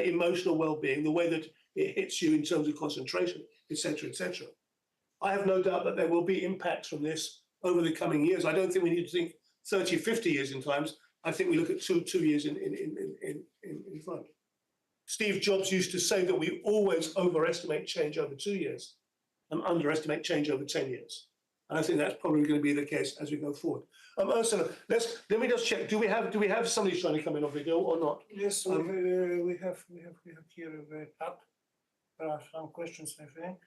emotional well-being, the way that it hits you in terms of concentration, etc., etc. I have no doubt that there will be impacts from this over the coming years. I don't think we need to think 30, 50 years in times. I think we look at two years in front. Steve Jobs used to say that we always overestimate change over 2 years and underestimate change over 10 years. And I think that's probably going to be the case as we go forward. Ursula, let me just check. Do we have somebody trying to come in on video or not? Yes, we have here the chat. There are some questions, I think.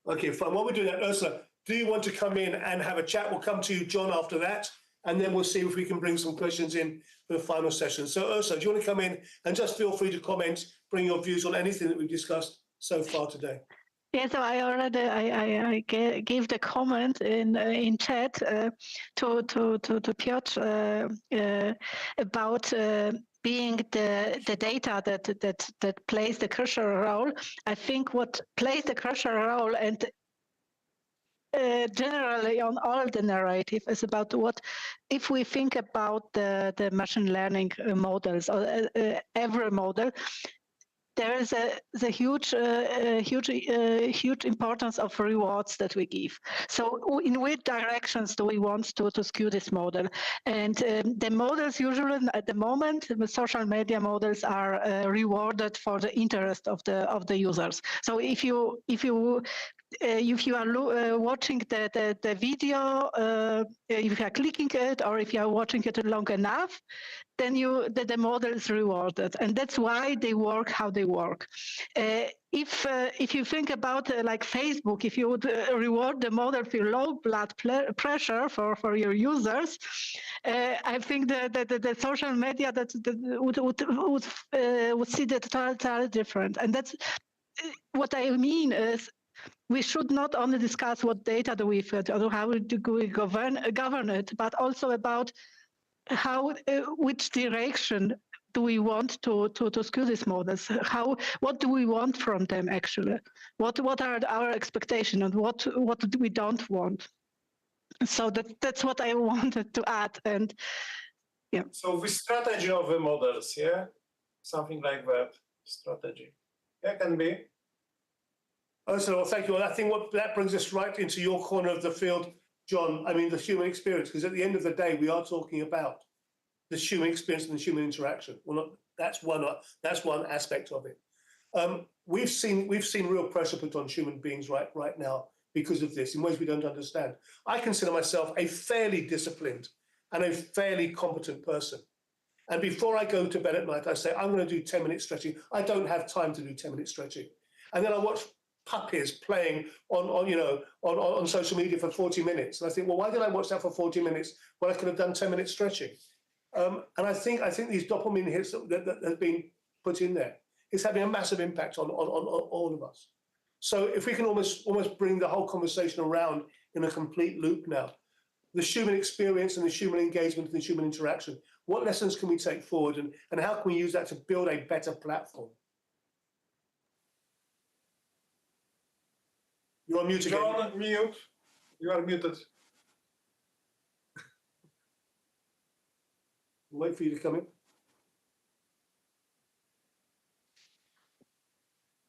Okay, fine. While we're doing that, Ursula, do you want to come in and have a chat? We'll come to you, John, after that, and then we'll see if we can bring some questions in for the final session. So, Ursula, do you want to come in and just feel free to comment, bring your views on anything that we've discussed so far today? Yeah, so I already I gave the comment in chat to Piotr about being the data that plays the crucial role. I think what plays the crucial role and generally on all the narrative is about what, if we think about the machine learning models or every model, there is a huge importance of rewards that we give. So in which directions do we want to skew this model? And the models usually at the moment, the social media models are rewarded for the interest of the users. So if you are watching the video, if you are clicking it, or if you are watching it long enough, then the model is rewarded, and that's why they work how they work. If you think about like Facebook, if you would reward the model for low blood pressure for your users, I think the social media that would see that totally different. And that's what I mean is, we should not only discuss what data do we fit or how do we govern it, but also about which direction do we want to skew these models? What do we want from them actually? What are our expectations and what we don't want? So that's what I wanted to add. And yeah. So the strategy of the models, yeah, something like that strategy. Yeah, can be. So, well, thank you. Well, I think that brings us right into your corner of the field, John. I mean, the human experience, because at the end of the day, we are talking about the human experience and the human interaction. Well, that's one aspect of it. We've seen real pressure put on human beings right now because of this in ways we don't understand. I consider myself a fairly disciplined and a fairly competent person. And before I go to bed at night, I say, I'm going to do 10-minute stretching. I don't have time to do 10-minute stretching. And then I watch puppies playing on social media for 40 minutes. And I think, well, why did I watch that for 40 minutes when I could have done 10-minute stretching? And I think these dopamine hits that have been put in there is having a massive impact on all of us. So if we can almost bring the whole conversation around in a complete loop now, the human experience and the human engagement and the human interaction, what lessons can we take forward and how can we use that to build a better platform? You're on mute again. John, mute. You are muted. Wait for you to come in.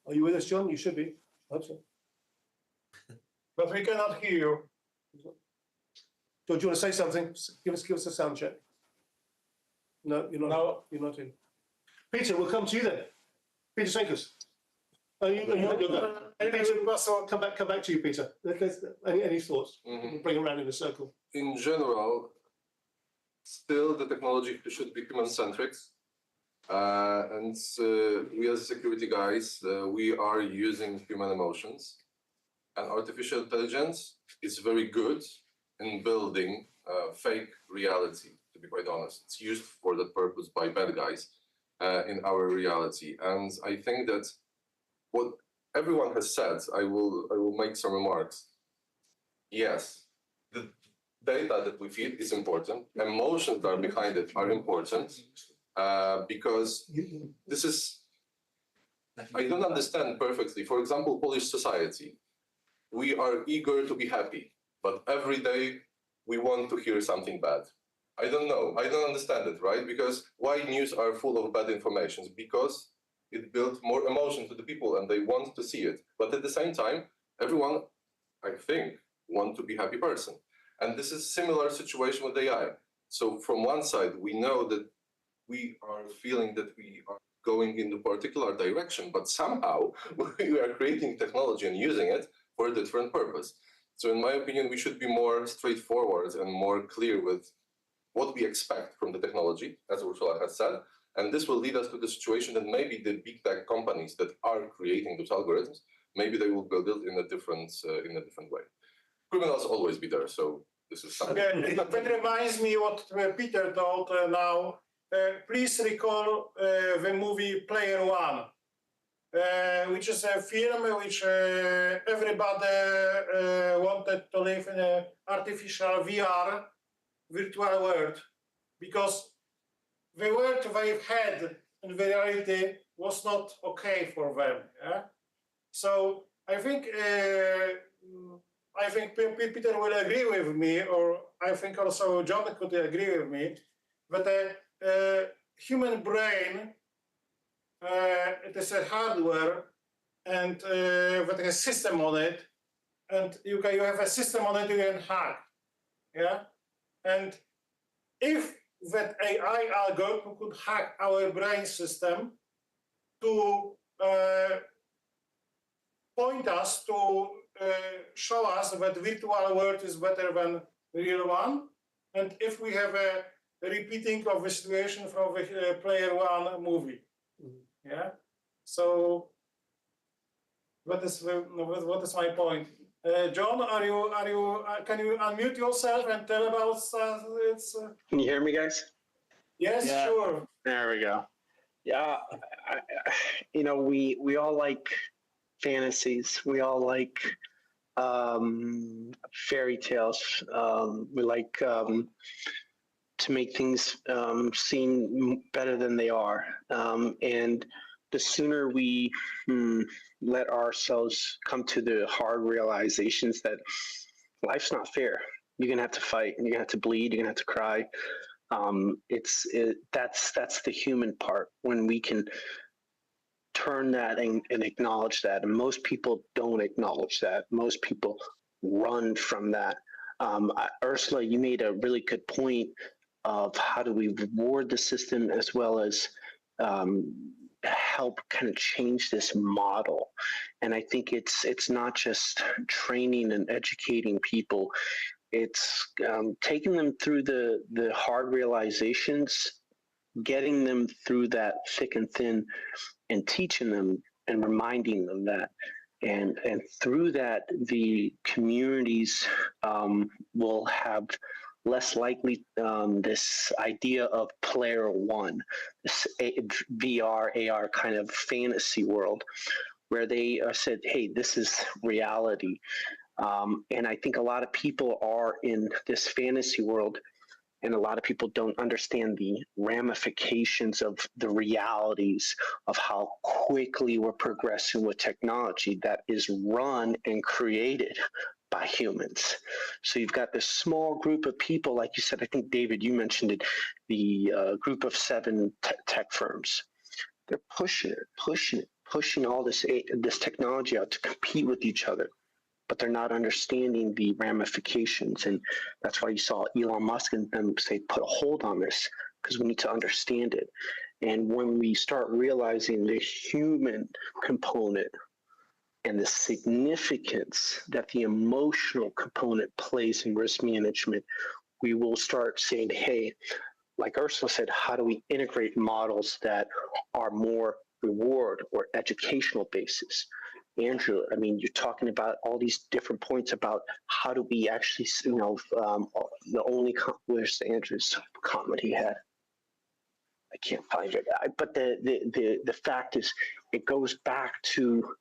Are you with us, John? You should be. I hope so. But we cannot hear you. John, do you want to say something? Give us a sound check. No, you're not. No. You're not in. Peter, we'll come to you then. Peter Senkus. Russell, come back to you, Peter. Any thoughts? We'll bring it around in a circle. In general, still the technology should be human-centric. And we as security guys, we are using human emotions. And artificial intelligence is very good in building fake reality, to be quite honest. It's used for that purpose by bad guys in our reality. And I think that what everyone has said, I will make some remarks. Yes, the data that we feed is important. Emotions that are behind it are important because this is, I don't understand perfectly. For example, Polish society, we are eager to be happy, but every day we want to hear something bad. I don't know. I don't understand it, right? Because why news are full of bad information? Because it built more emotion to the people and they want to see it. But at the same time, everyone, I think, want to be a happy person. And this is similar situation with AI. So from one side, we know that we are feeling that we are going in a particular direction, but somehow we are creating technology and using it for a different purpose. So in my opinion, we should be more straightforward and more clear with what we expect from the technology, as Ursula has said. And this will lead us to the situation that maybe the big tech companies that are creating those algorithms, maybe they will build it in a different way. Criminals always be there, so this is something. Okay, that reminds me what Peter told now. Please recall the movie Player One, which is a film which everybody wanted to live in an artificial VR, virtual world, because the world they had in reality was not okay for them. Yeah? So I think Peter will agree with me, or I think also John could agree with me, that the human brain, it is a hardware, and that has a system on it, and you have a system on it you can hack. Yeah? And if that AI algorithm could hack our brain system to point us to show us that virtual world is better than real one, and if we have a repeating of the situation from the Player One movie, yeah. So what is my point? John, can you unmute yourself and tell about it's? Can you hear me, guys? Yes, Yeah. sure. There we go. Yeah, we all like fantasies. We all like fairy tales. We like to make things seem better than they are. And the sooner we let ourselves come to the hard realizations that life's not fair. You're gonna have to fight, and you're gonna have to bleed, you're gonna have to cry. That's the human part, when we can turn that and acknowledge that. And most people don't acknowledge that. Most people run from that. Ursula, you made a really good point of how do we reward the system, as well as help kind of change this model. And I think it's not just training and educating people. It's taking them through the hard realizations, getting them through that thick and thin, and teaching them and reminding them that. And through that, the communities will have less likely this idea of player one, this VR, AR kind of fantasy world, where they said, hey, this is reality. And I think a lot of people are in this fantasy world, and a lot of people don't understand the ramifications of the realities of how quickly we're progressing with technology that is run and created by humans. So you've got this small group of people, like you said, I think, David, you mentioned it, the group of 7 tech firms. They're pushing all this technology out to compete with each other, but they're not understanding the ramifications. And that's why you saw Elon Musk and them say, put a hold on this, because we need to understand it. And when we start realizing the human component and the significance that the emotional component plays in risk management, we will start saying, hey, like Ursula said, how do we integrate models that are more reward or educational basis? Andrew, I mean, you're talking about all these different points about how do we actually, the only, where's Andrew's comment he had? I can't find it. But the fact is, it goes back to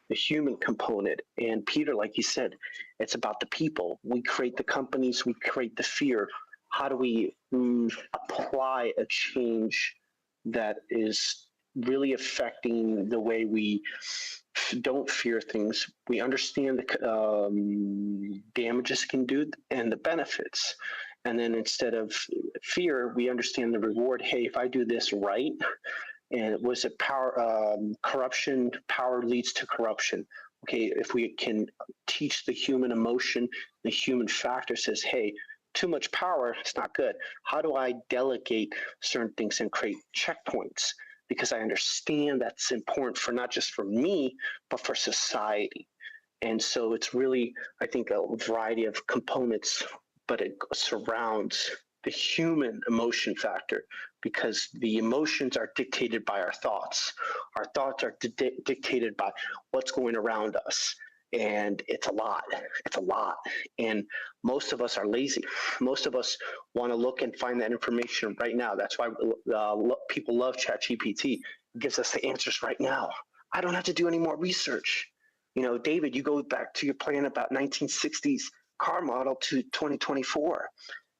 the human component. And Peter, like you said, it's about the people. We create the companies, we create the fear. How do we apply a change that is really affecting the way we don't fear things? We understand the damages can do and the benefits. And then instead of fear, we understand the reward. Hey, if I do this right, and was it power, corruption, power leads to corruption. Okay, if we can teach the human emotion, the human factor says, hey, too much power, it's not good. How do I delegate certain things and create checkpoints? Because I understand that's important for not just for me, but for society. And so it's really, I think, a variety of components, but it surrounds the human emotion factor, because the emotions are dictated by our thoughts. Our thoughts are dictated by what's going around us. And it's a lot. It's a lot. And most of us are lazy. Most of us want to look and find that information right now. That's why people love ChatGPT. It gives us the answers right now. I don't have to do any more research. You know, David, you go back to your plan about 1960s car model to 2024.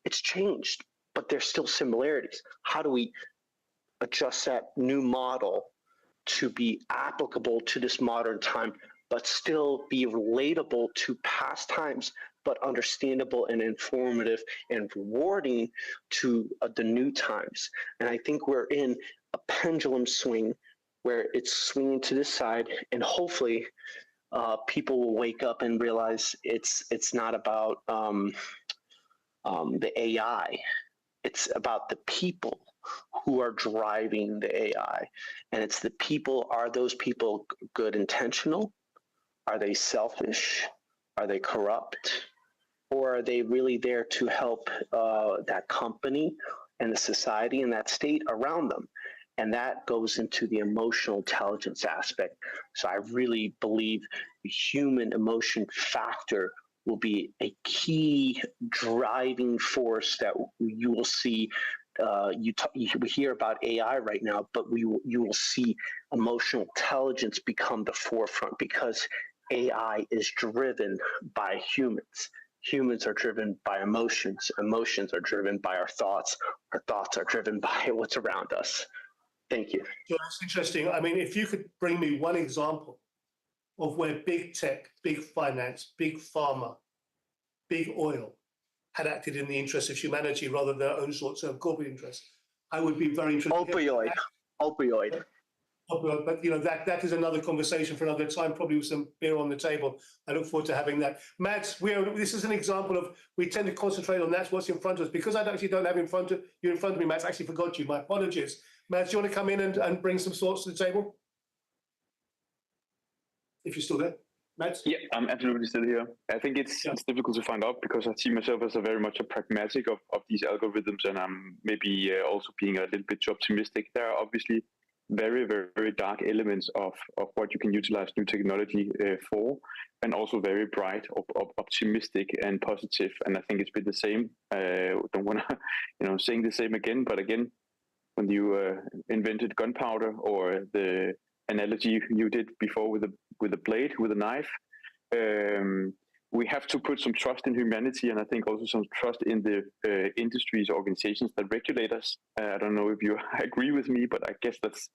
It's changed, but there's still similarities. How do we adjust that new model to be applicable to this modern time, but still be relatable to past times, but understandable and informative and rewarding to the new times? And I think we're in a pendulum swing where it's swinging to this side, and hopefully people will wake up and realize it's not about the AI. It's about the people who are driving the AI. And it's the people, are those people good intentional? Are they selfish? Are they corrupt? Or are they really there to help that company and the society and that state around them? And that goes into the emotional intelligence aspect. So I really believe the human emotion factor will be a key driving force that you will see. We hear about AI right now, but you will see emotional intelligence become the forefront, because AI is driven by humans. Humans are driven by emotions. Emotions are driven by our thoughts. Our thoughts are driven by what's around us. Thank you. So that's interesting. I mean, if you could bring me one example of where big tech, big finance, big pharma, big oil had acted in the interest of humanity rather than their own short-term corporate interests, I would be very interested. Opioid. But you know, that is another conversation for another time, probably with some beer on the table. I look forward to having that. Mads, this is an example of, we tend to concentrate on that's what's in front of us. Because I actually don't have you in front of me, Mads, I actually forgot you. My apologies. Mads, do you want to come in and bring some thoughts to the table? If you're still there, Mads? Yeah, I'm absolutely still here. I think it's difficult to find out, because I see myself as a very much a pragmatic of these algorithms, and I'm maybe also being a little bit too optimistic. There are obviously very, very, very dark elements of what you can utilize new technology for, and also very bright, optimistic and positive. And I think it's been the same. Don't want to, saying the same again, but again, when you invented gunpowder, or the analogy you did before with a blade, with a knife, we have to put some trust in humanity, and I think also some trust in the industries, organizations that regulate us. I don't know if you agree with me, but I guess that's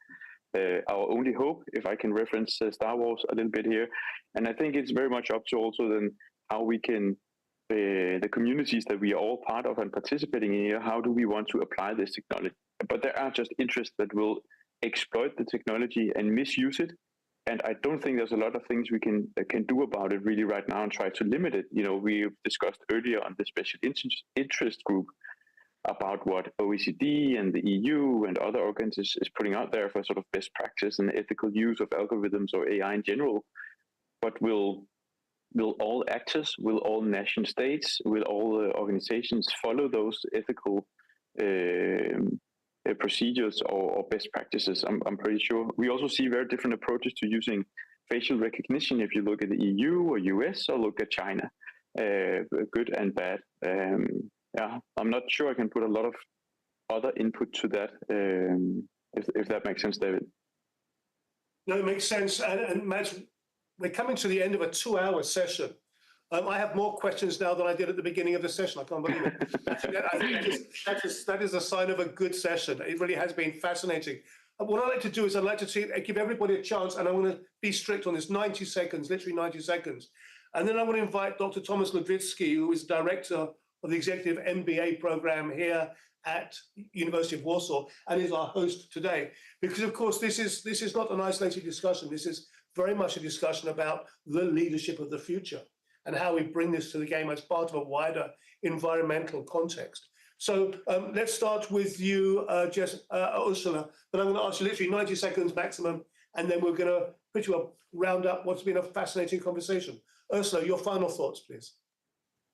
our only hope, if I can reference Star Wars a little bit here. And I think it's very much up to also then how we can, the communities that we are all part of and participating in here, how do we want to apply this technology? But there are just interests that will exploit the technology and misuse it. And I don't think there's a lot of things we can do about it really right now and try to limit it. We've discussed earlier on the special interest group about what OECD and the EU and other organizations is putting out there for sort of best practice and ethical use of algorithms or AI in general. but will all actors, will all nation states, will all organizations follow those ethical procedures or best practices? I'm pretty sure. We also see very different approaches to using facial recognition if you look at the EU or US or look at China, good and bad. Yeah, I'm not sure I can put a lot of other input to that, if that makes sense, David. No, it makes sense. And Matt, we're coming to the end of a 2-hour session. I have more questions now than I did at the beginning of the session. I can't believe it. I think that is a sign of a good session. It really has been fascinating. What I'd like to do is I'd like to give everybody a chance, and I want to be strict on this, 90 seconds, literally 90 seconds. And then I want to invite Dr. Thomas Ludwitsky, who is director of the executive MBA program here at University of Warsaw and is our host today. Because of course, this is not an isolated discussion. This is very much a discussion about the leadership of the future and how we bring this to the game as part of a wider environmental context. So let's start with you, Ursula, but I'm going to ask you literally 90 seconds maximum, and then we're going to put you up, round up what's been a fascinating conversation. Ursula, your final thoughts, please.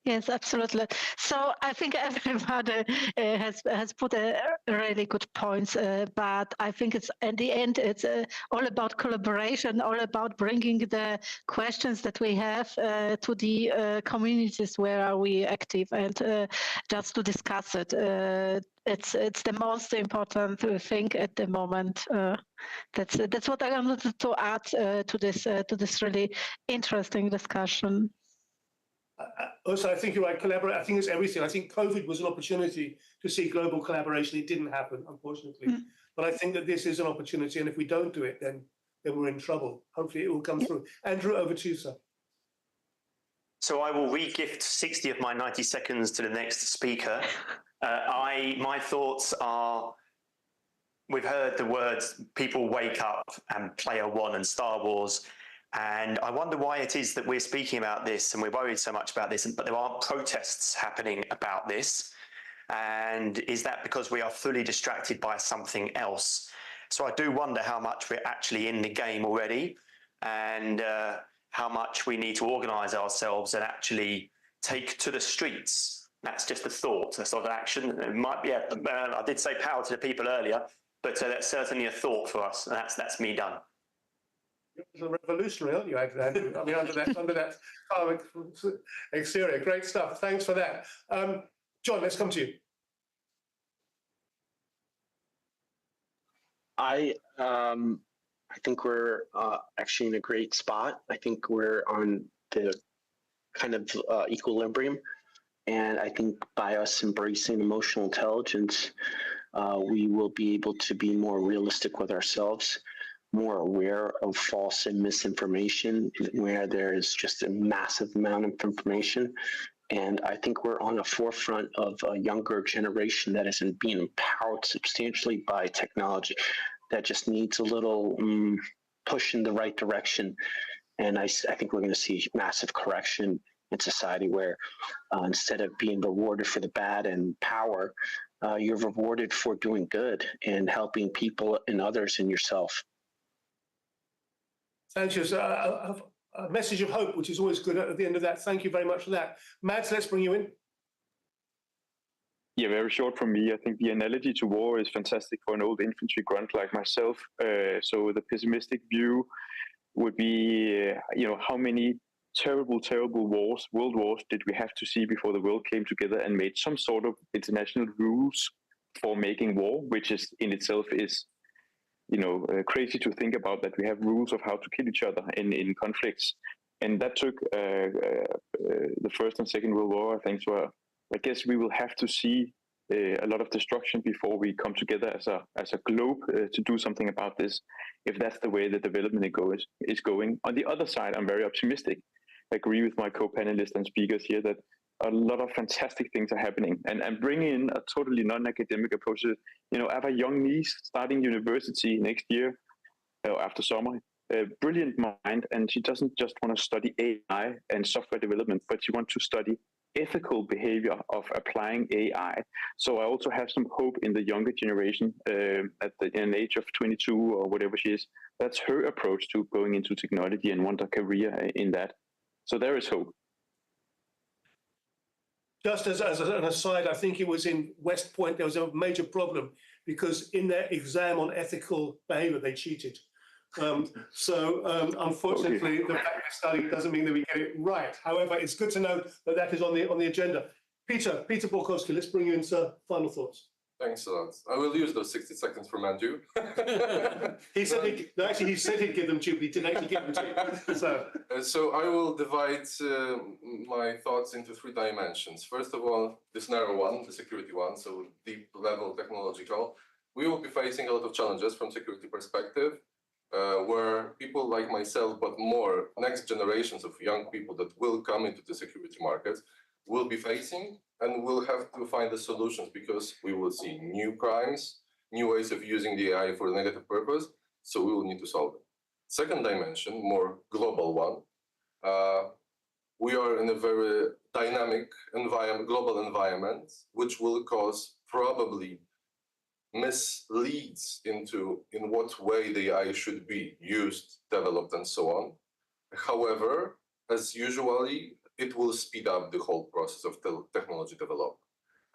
Yes, absolutely. So I think everybody has put a really good points, but I think it's at the end it's all about collaboration, all about bringing the questions that we have to the communities where are we active, and just to discuss it. It's the most important thing at the moment. That's what I wanted to add to this really interesting discussion. Also, I think you're right. Collaborate. I think it's everything. I think COVID was an opportunity to see global collaboration. It didn't happen, unfortunately. But I think that this is an opportunity, and if we don't do it, then we're in trouble. Hopefully, it will come through. Andrew, over to you, sir. So I will re-gift 60 of my 90 seconds to the next speaker. My thoughts are, we've heard the words "people wake up" and Player One and Star Wars. And I wonder why it is that we're speaking about this and we're worried so much about this, but there aren't protests happening about this. And is that because we are fully distracted by something else? So I do wonder how much we're actually in the game already, and how much we need to organise ourselves and actually take to the streets. That's just a thought, that's not an action. It might be, I did say power to the people earlier, but that's certainly a thought for us, and that's me done. You're a revolutionary, aren't you, Andrew? I mean, under that exterior. Great stuff. Thanks for that. John, let's come to you. I think we're actually in a great spot. I think we're on the kind of equilibrium, and I think by us embracing emotional intelligence, we will be able to be more realistic with ourselves, more aware of false and misinformation where there is just a massive amount of information. And I think we're on the forefront of a younger generation that isn't being empowered substantially by technology, that just needs a little push in the right direction. And I think we're going to see massive correction in society where instead of being rewarded for the bad and power, you're rewarded for doing good and helping people and others and yourself. Thank you. So, a message of hope, which is always good at the end of that. Thank you very much for that. Mads, let's bring you in. Yeah, very short from me. I think the analogy to war is fantastic for an old infantry grunt like myself. So the pessimistic view would be, how many terrible wars, world wars, did we have to see before the world came together and made some sort of international rules for making war, which is in itself is crazy to think about, that we have rules of how to kill each other in conflicts. And that took the First and Second World War, I think. So I guess we will have to see a lot of destruction before we come together as a globe to do something about this, if that's the way the development is going. On the other side, I'm very optimistic. I agree with my co-panelists and speakers here that a lot of fantastic things are happening, and bringing in a totally non-academic approach. I have a young niece starting university next year, after summer, a brilliant mind, and she doesn't just want to study AI and software development, but she wants to study ethical behavior of applying AI. So I also have some hope in the younger generation at an age of 22 or whatever she is. That's her approach to going into technology and want a career in that. So there is hope. Just as an aside, I think it was in West Point, there was a major problem because in their exam on ethical behavior, they cheated. Unfortunately, the fact they study doesn't mean that we get it right. However, it's good to know that that is on the agenda. Peter Borkowski, let's bring you into final thoughts. Thanks a lot. I will use those 60 seconds for Manju. He said he said he'd give them to you, but he didn't actually give them to you. So I will divide my thoughts into 3 dimensions. First of all, this narrow one, the security one, so deep level technological. We will be facing a lot of challenges from security perspective, where people like myself, but more next generations of young people that will come into the security market will be facing, and we'll have to find the solutions because we will see new crimes, new ways of using the AI for a negative purpose, so we will need to solve it. Second dimension, more global one, we are in a very dynamic global environment, which will cause probably misleads into in what way the AI should be used, developed, and so on. However, as usually, it will speed up the whole process of technology development.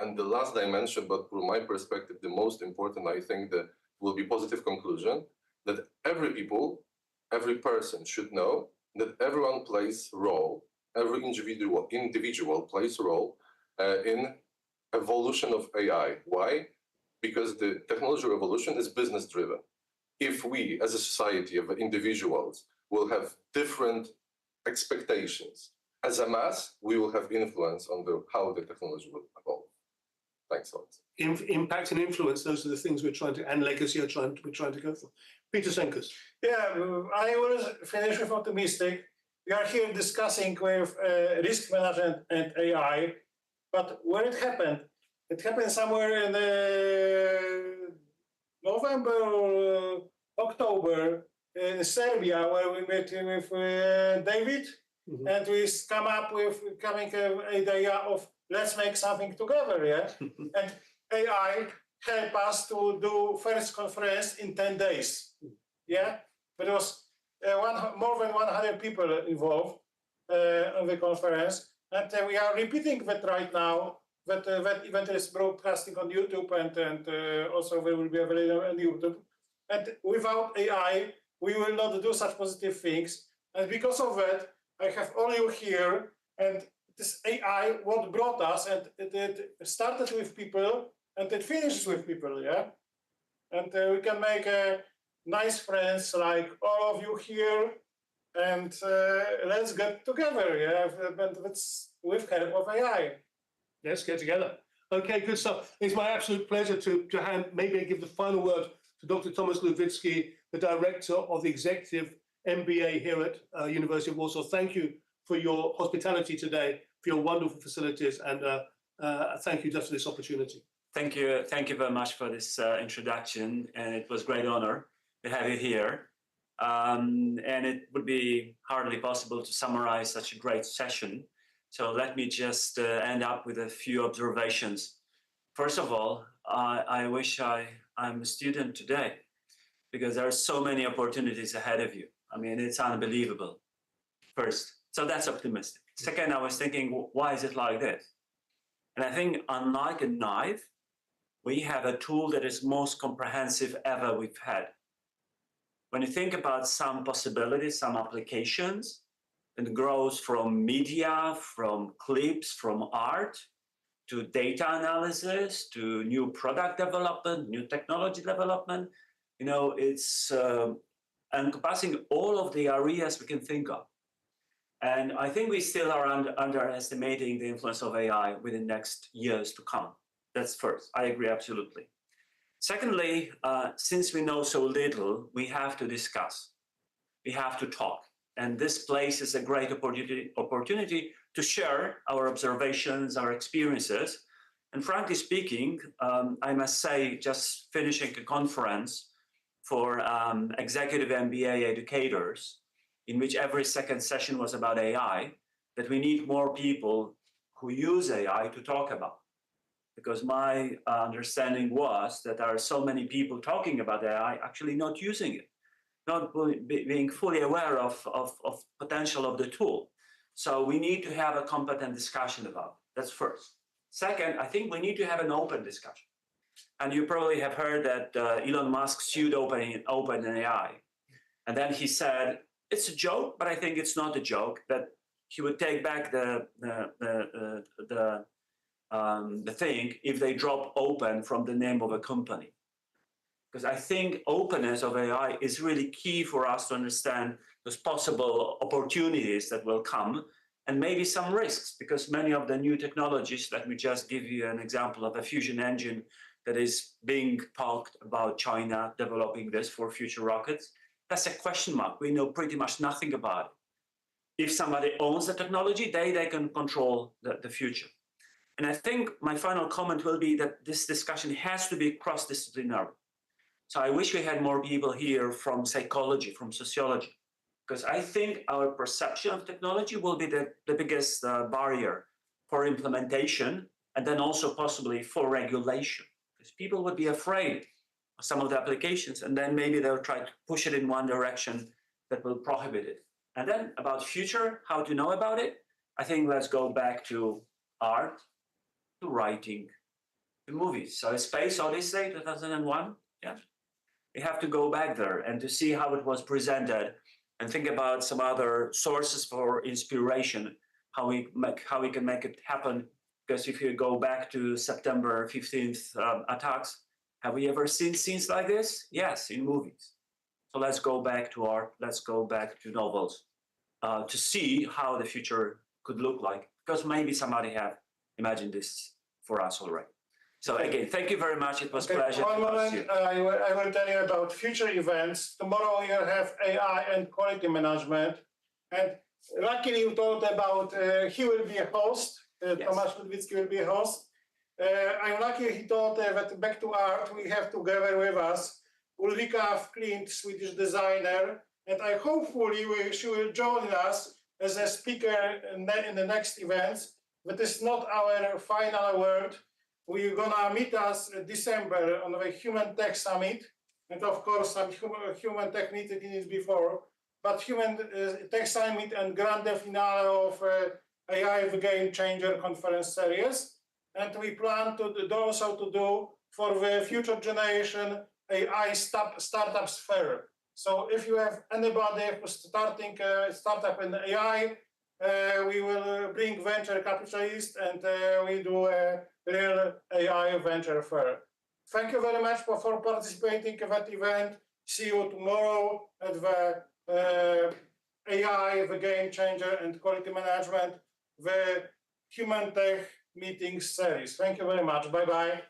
And the last dimension, but from my perspective, the most important, I think that will be positive conclusion, that every person should know that everyone plays a role, every individual plays a role in evolution of AI. Why? Because the technology revolution is business driven. If we, as a society of individuals, will have different expectations, as a mass, we will have influence on how the technology will evolve. Thanks a lot. Impact and influence, those are the things we're trying to, and legacy we're trying to go for. Peter Senkus. Yeah, I will finish with optimistic. We are here discussing with risk management and AI, but where it happened somewhere in November or October in Serbia, where we met with David. Mm-hmm. And we come up with an idea of let's make something together, yeah? And AI helped us to do first conference in 10 days, yeah? But it was more than 100 people involved on the conference. And we are repeating that right now, that event is broadcasting on YouTube and also they will be available on YouTube. And without AI, we will not do such positive things. And because of that, I have all you here, and this AI, what brought us, and it started with people, and it finishes with people, yeah? And we can make nice friends like all of you here, and let's get together, yeah? But it's with help of AI. Let's get together. Okay, good stuff. It's my absolute pleasure to maybe give the final word to Dr. Thomas Lewicki, the Director of the Executive MBA here at University of Warsaw. Thank you for your hospitality today, for your wonderful facilities, and thank you just for this opportunity. Thank you very much for this introduction, and it was a great honor to have you here. And it would be hardly possible to summarize such a great session. So let me just end up with a few observations. First of all, I wish I'm a student today, because there are so many opportunities ahead of you. I mean, it's unbelievable. First, so that's optimistic. Second, I was thinking, why is it like this? And I think, unlike a knife, we have a tool that is most comprehensive ever we've had. When you think about some possibilities, some applications, it grows from media, from clips, from art, to data analysis, to new product development, new technology development. You know, it's encompassing all of the areas we can think of. And I think we still are underestimating the influence of AI within the next years to come. That's first. I agree absolutely. Secondly, since we know so little, we have to discuss. We have to talk. And this place is a great opportunity to share our observations, our experiences. And frankly speaking, I must say, just finishing a conference for executive MBA educators, in which every second session was about AI, that we need more people who use AI to talk about. Because my understanding was that there are so many people talking about AI actually not using it, not being fully aware of potential of the tool. So we need to have a competent discussion about it. That's first. Second, I think we need to have an open discussion. And you probably have heard that Elon Musk sued OpenAI. And then he said, it's a joke, but I think it's not a joke, that he would take back the thing if they drop open from the name of a company. Because I think openness of AI is really key for us to understand those possible opportunities that will come and maybe some risks, because many of the new technologies, let me just give you an example of a fusion engine that is being talked about China developing this for future rockets. That's a question mark. We know pretty much nothing about it. If somebody owns the technology, they can control the future. And I think my final comment will be that this discussion has to be cross-disciplinary. So I wish we had more people here from psychology, from sociology, because I think our perception of technology will be the biggest barrier for implementation, and then also possibly for regulation, because people would be afraid of some of the applications, and then maybe they'll try to push it in one direction that will prohibit it. And then about future, how to know about it, I think let's go back to art, to writing, to movies. So Space Odyssey 2001, yeah. We have to go back there and to see how it was presented and think about some other sources for inspiration, how we can make it happen. Because if you go back to September 15th attacks, have we ever seen scenes like this? Yes, in movies. So let's go back to art, let's go back to novels to see how the future could look like, because maybe somebody have imagined this for us already. So again, thank you very much. It was a pleasure. One moment, I will tell you about future events. Tomorrow you have AI and quality management. And luckily you told about he will be a host. Yes. Tomasz Ludwicki will be a host. I'm lucky he told that back to art we have together with us Ulrika Flint, Swedish designer. And I hopefully she will join us as a speaker in the next events. But it's not our final word. We're gonna meet us in December on the HumanTech Summit, and of course some HumanTech meetings before. But HumanTech Summit and grande finale of AI the Game Changer conference series, and we plan to do for the future generation AI startups fair. So if you have anybody who's starting a startup in AI, we will bring venture capitalists and we do a real AI venture fair. Thank you very much for participating in that event. See you tomorrow at the AI, the Game Changer and Quality Management, the HumanTech Meetings series. Thank you very much. Bye-bye.